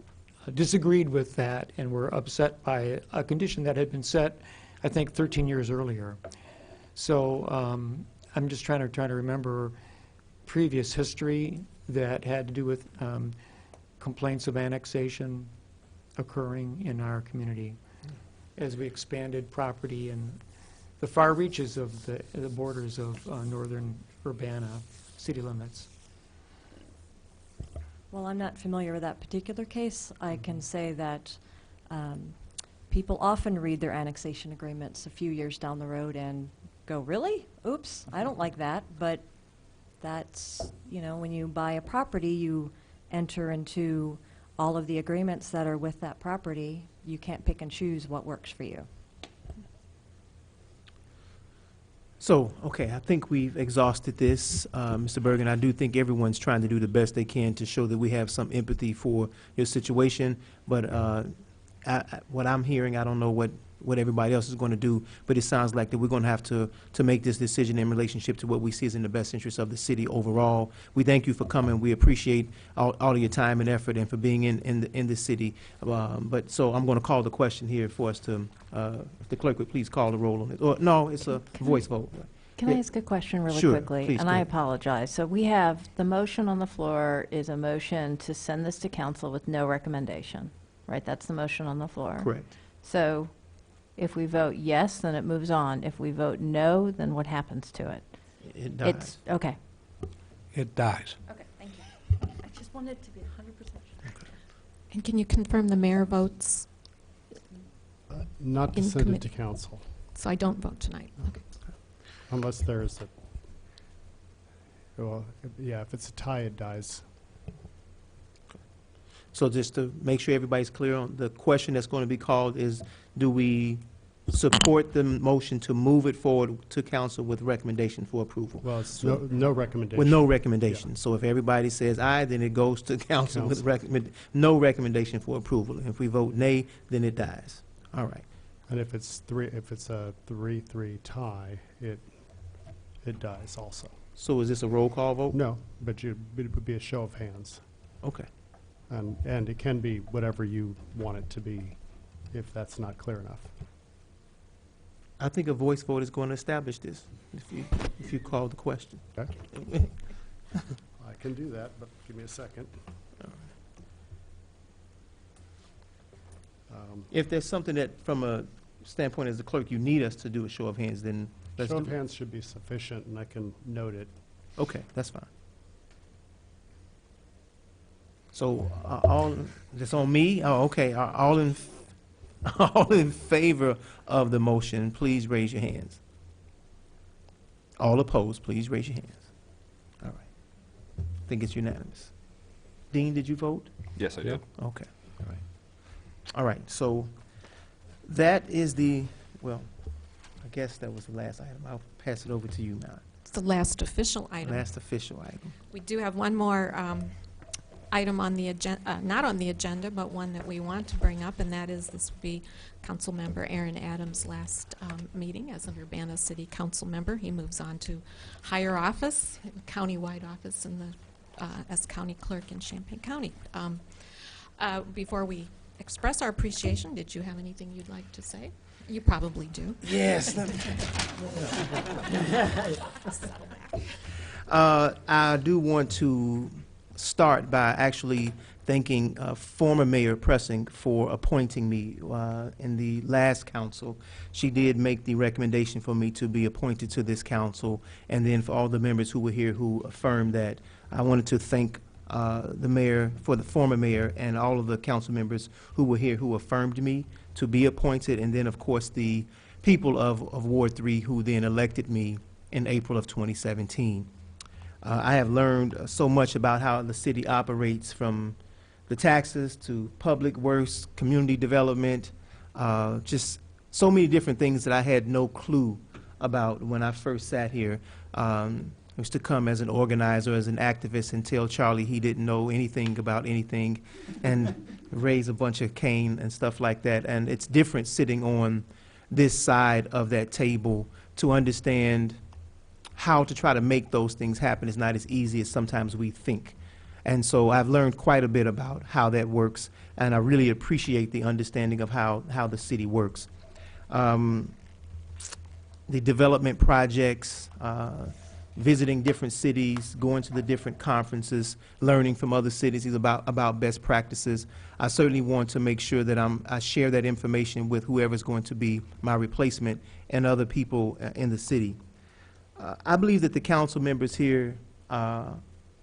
[SPEAKER 6] disagreed with that and were upset by a condition that had been set, I think, 13 years earlier. So I'm just trying to remember previous history that had to do with complaints of annexation occurring in our community as we expanded property and the far reaches of the borders of northern Urbana city limits.
[SPEAKER 13] Well, I'm not familiar with that particular case. I can say that people often read their annexation agreements a few years down the road and go, really? Oops, I don't like that. But that's, you know, when you buy a property, you enter into all of the agreements that are with that property. You can't pick and choose what works for you.
[SPEAKER 1] So, okay, I think we've exhausted this, Mr. Bergen. I do think everyone's trying to do the best they can to show that we have some empathy for your situation, but what I'm hearing, I don't know what everybody else is going to do, but it sounds like that we're going to have to make this decision in relationship to what we see is in the best interest of the city overall. We thank you for coming. We appreciate all of your time and effort and for being in the city. But so I'm going to call the question here for us to, if the clerk would please call the roll on it. Or, no, it's a voice vote.
[SPEAKER 2] Can I ask a question really
[SPEAKER 1] Sure,
[SPEAKER 2] quickly?
[SPEAKER 1] please,
[SPEAKER 2] And
[SPEAKER 1] go
[SPEAKER 2] I
[SPEAKER 1] ahead.
[SPEAKER 2] apologize. So we have, the motion on the floor is a motion to send this to council with no recommendation, right? That's the motion on the floor.
[SPEAKER 1] Correct.
[SPEAKER 2] So if we vote yes, then it moves on. If we vote no, then what happens to it?
[SPEAKER 1] It dies.
[SPEAKER 2] Okay.
[SPEAKER 11] It dies.
[SPEAKER 13] Okay, thank you. I just wanted to be 100% sure.
[SPEAKER 4] And can you confirm the mayor votes,
[SPEAKER 15] Not to
[SPEAKER 4] In
[SPEAKER 15] send it
[SPEAKER 4] committee.
[SPEAKER 15] to council,
[SPEAKER 4] so I don't vote tonight? Okay.
[SPEAKER 15] unless there's well, yeah, if it's a tie, it dies.
[SPEAKER 1] So just to make sure everybody's clear on, the question that's going to be called is, do we support the motion to move it forward to council with recommendation for approval?
[SPEAKER 15] Well, it's no recommendation.
[SPEAKER 1] With no recommendation. So if everybody says aye, then it goes to council with no recommendation for approval. And if we vote nay, then it dies. All right.
[SPEAKER 15] And if it's a 3-3 tie, it dies also.
[SPEAKER 1] So is this a roll call vote?
[SPEAKER 15] No, but it would be a show of hands.
[SPEAKER 1] Okay.
[SPEAKER 15] And it can be whatever you want it to be, if that's not clear enough.
[SPEAKER 1] I think a voice vote is going to establish this, if you call the question.
[SPEAKER 15] Okay. I can do that, but give me a second.
[SPEAKER 1] If there's something that, from a standpoint as the clerk, you need us to do a show of hands, then let's
[SPEAKER 15] Show
[SPEAKER 1] do
[SPEAKER 15] of
[SPEAKER 1] it.
[SPEAKER 15] hands should be sufficient, and I can note it.
[SPEAKER 1] Okay, that's fine. So, all, that's on me? Oh, okay, all in favor of the motion, please raise your hands. All opposed, please raise your hands. All right. I think it's unanimous. Dean, did you vote?
[SPEAKER 10] Yes, I did.
[SPEAKER 1] Okay, all right. All right, so that is well, I guess that was the last item. I'll pass it over to you now.
[SPEAKER 4] It's the last official item.
[SPEAKER 1] Last official item.
[SPEAKER 4] We do have one more item on the agenda, not on the agenda, but one that we want to bring up, and that is, this would be Councilmember Aaron Adams' last meeting as an Urbana City Council member. He moves on to higher office, countywide office in the, as county clerk in Champaign County. Before we express our appreciation, did you have anything you'd like to say? You probably do.
[SPEAKER 1] Yes. I do want to start by actually thanking former Mayor Pressing for appointing me in the last council. She did make the recommendation for me to be appointed to this council, and then for all the members who were here who affirmed that, I wanted to thank the mayor, for the former mayor, and all of the council members who were here who affirmed me to be appointed, and then, of course, the people of Ward 3 who then elected me in April of 2017. I have learned so much about how the city operates, from the taxes to public works, community development, just so many different things that I had no clue about when I first sat here. was to come as an organizer, as an activist, and tell Charlie he didn't know anything about anything, and raise a bunch of cane and stuff like that. And it's different sitting on this side of that table to understand how to try to make those things happen. Is not as easy as sometimes we think. And so I've learned quite a bit about how that works, and I really appreciate the understanding of how the city works. The development projects, visiting different cities, going to the different conferences, learning from other cities about best practices. I certainly want to make sure that I share that information with whoever's going to be my replacement and other people in the city. I believe that the council members here are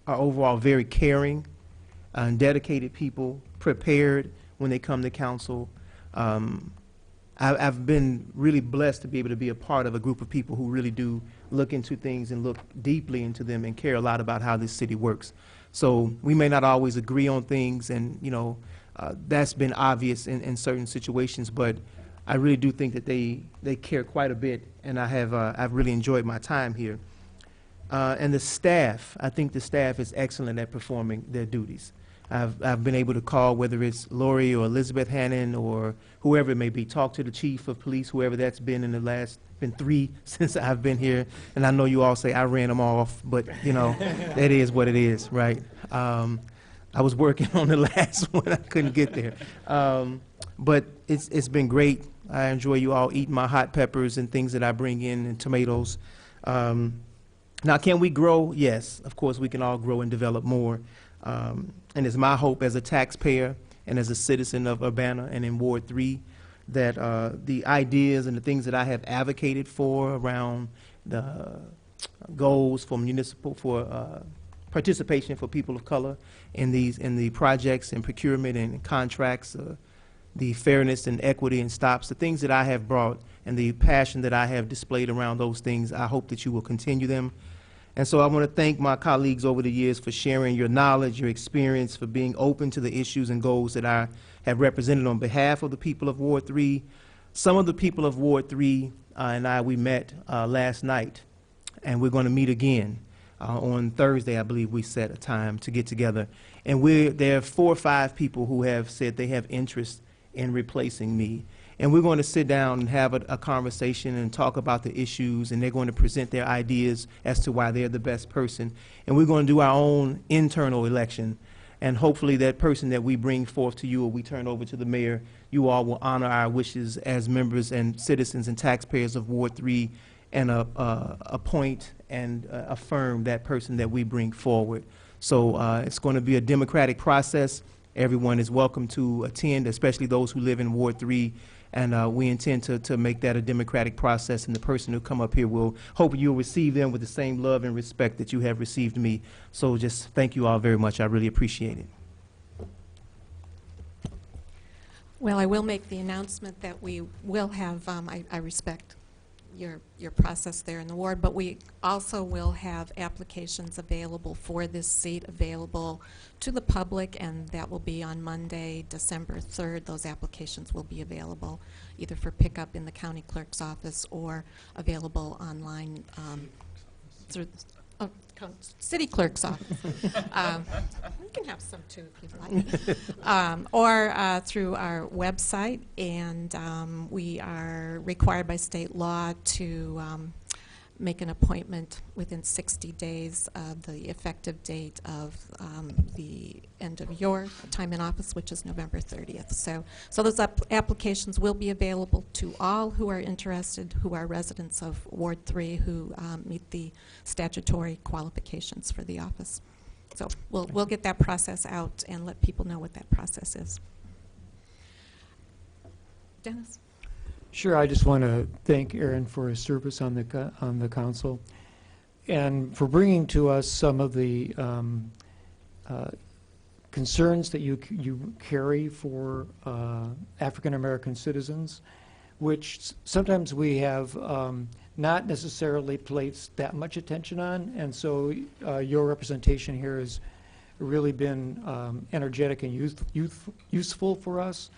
[SPEAKER 1] overall very caring and dedicated people, prepared when they come to council. I've been really blessed to be able to be a part of a group of people who really do look into things and look deeply into them and care a lot about how this city works. So we may not always agree on things, and that's been obvious in certain situations, but I really do think that they care quite a bit, and I've really enjoyed my time here. And the staff, I think the staff is excellent at performing their duties. I've been able to call, whether it's Lori or Elizabeth Hannon or whoever it may be, talk to the chief of police, whoever that's been in the last, been 3 since I've been here. And I know you all say I ran them off, but that is what it is, right? I was working on the last one, I couldn't get there. But it's been great. I enjoy you all eating my hot peppers and things that I bring in, and tomatoes. Now, can we grow? Yes, of course we can all grow and develop more. And it's my hope as a taxpayer and as a citizen of Urbana and in Ward 3 that the ideas and the things that I have advocated for around the goals for participation for people of color in the projects and procurement and contracts, the fairness and equity and stops, the things that I have brought and the passion that I have displayed around those things, I hope that you will continue them. And so I want to thank my colleagues over the years for sharing your knowledge, your experience, for being open to the issues and goals that I have represented on behalf of the people of Ward 3. Some of the people of Ward 3 and we met last night, and we're going to meet again. On Thursday, I believe we set a time to get together. And there are 4 or 5 people who have said they have interest in replacing me. And we're going to sit down and have a conversation and talk about the issues, and they're going to present their ideas as to why they're the best person. And we're going to do our own internal election. And hopefully that person that we bring forth to you or we turn over to the mayor, you all will honor our wishes as members and citizens and taxpayers of Ward 3 and appoint and affirm that person that we bring forward. So it's going to be a democratic process. Everyone is welcome to attend, especially those who live in Ward 3. And we intend to make that a democratic process, and the person who come up here will hope you'll receive them with the same love and respect that you have received me. So just thank you all very much. I really appreciate it.
[SPEAKER 4] Well, I will make the announcement that we will have, I respect your process there in the ward, but we also will have applications available for this seat available to the public, and that will be on Monday, December 3rd. Those applications will be available either for pickup in the county clerk's office or available online through city clerk's office. You can have some too if you'd like. Or through our website, and we are required by state law to make an appointment within 60 days of the effective date of the end of your time in office, which is November 30th. So those applications will be available to all who are interested, who are residents of Ward 3, who meet the statutory qualifications for the office. So we'll get that process out and let people know what that process is. Dennis?
[SPEAKER 6] Sure, I just want to thank Aaron for his service on the council and for bringing to us some of the concerns that you carry for African American citizens, which sometimes we have not necessarily placed that much attention on, and so your representation here has really been energetic and useful for us.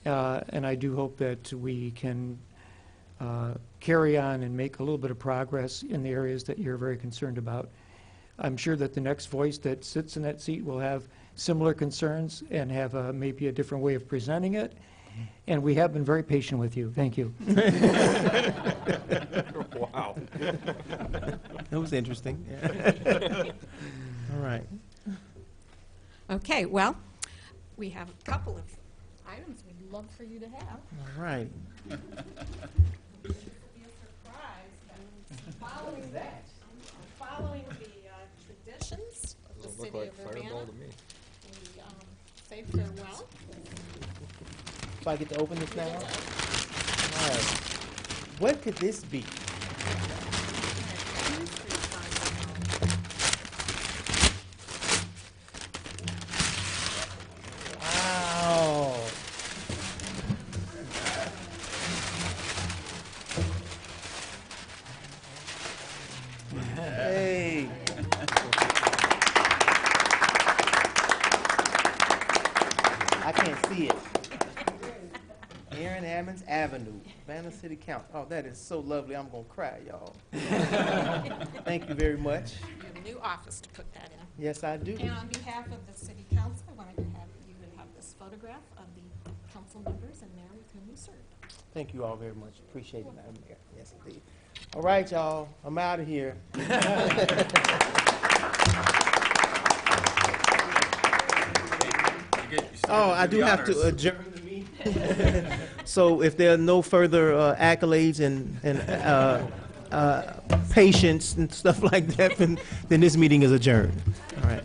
[SPEAKER 6] And I do hope that we can carry on and make a little bit of progress in the areas that you're very concerned about. I'm sure that the next voice that sits in that seat will have similar concerns and have maybe a different way of presenting it. And we have been very patient with you. Thank you.
[SPEAKER 10] Wow.
[SPEAKER 1] That was interesting. All right.
[SPEAKER 4] Okay, well, we have a couple of items we'd love for you to have.
[SPEAKER 1] All right.
[SPEAKER 4] It will be a surprise that following the traditions of the city of Urbana, we say farewell.
[SPEAKER 1] So I get to open this now? All right. What could this be? Wow. Hey. I can't see it. Aaron Ammons Avenue, Banner City Council. Oh, that is so lovely. I'm gonna cry, y'all. Thank you very much.
[SPEAKER 4] You have a new office to put that in.
[SPEAKER 1] Yes, I do.
[SPEAKER 4] And on behalf of the city council, I wanted to have you to have this photograph of the council members and mayor with whom you served.
[SPEAKER 1] Thank you all very much. Appreciate it, Madam Mayor. Yes, indeed. All right, y'all. I'm out of here. Oh, I do have to adjourn the meeting. So if there are no further accolades and patience and stuff like that, then this meeting is adjourned. All right.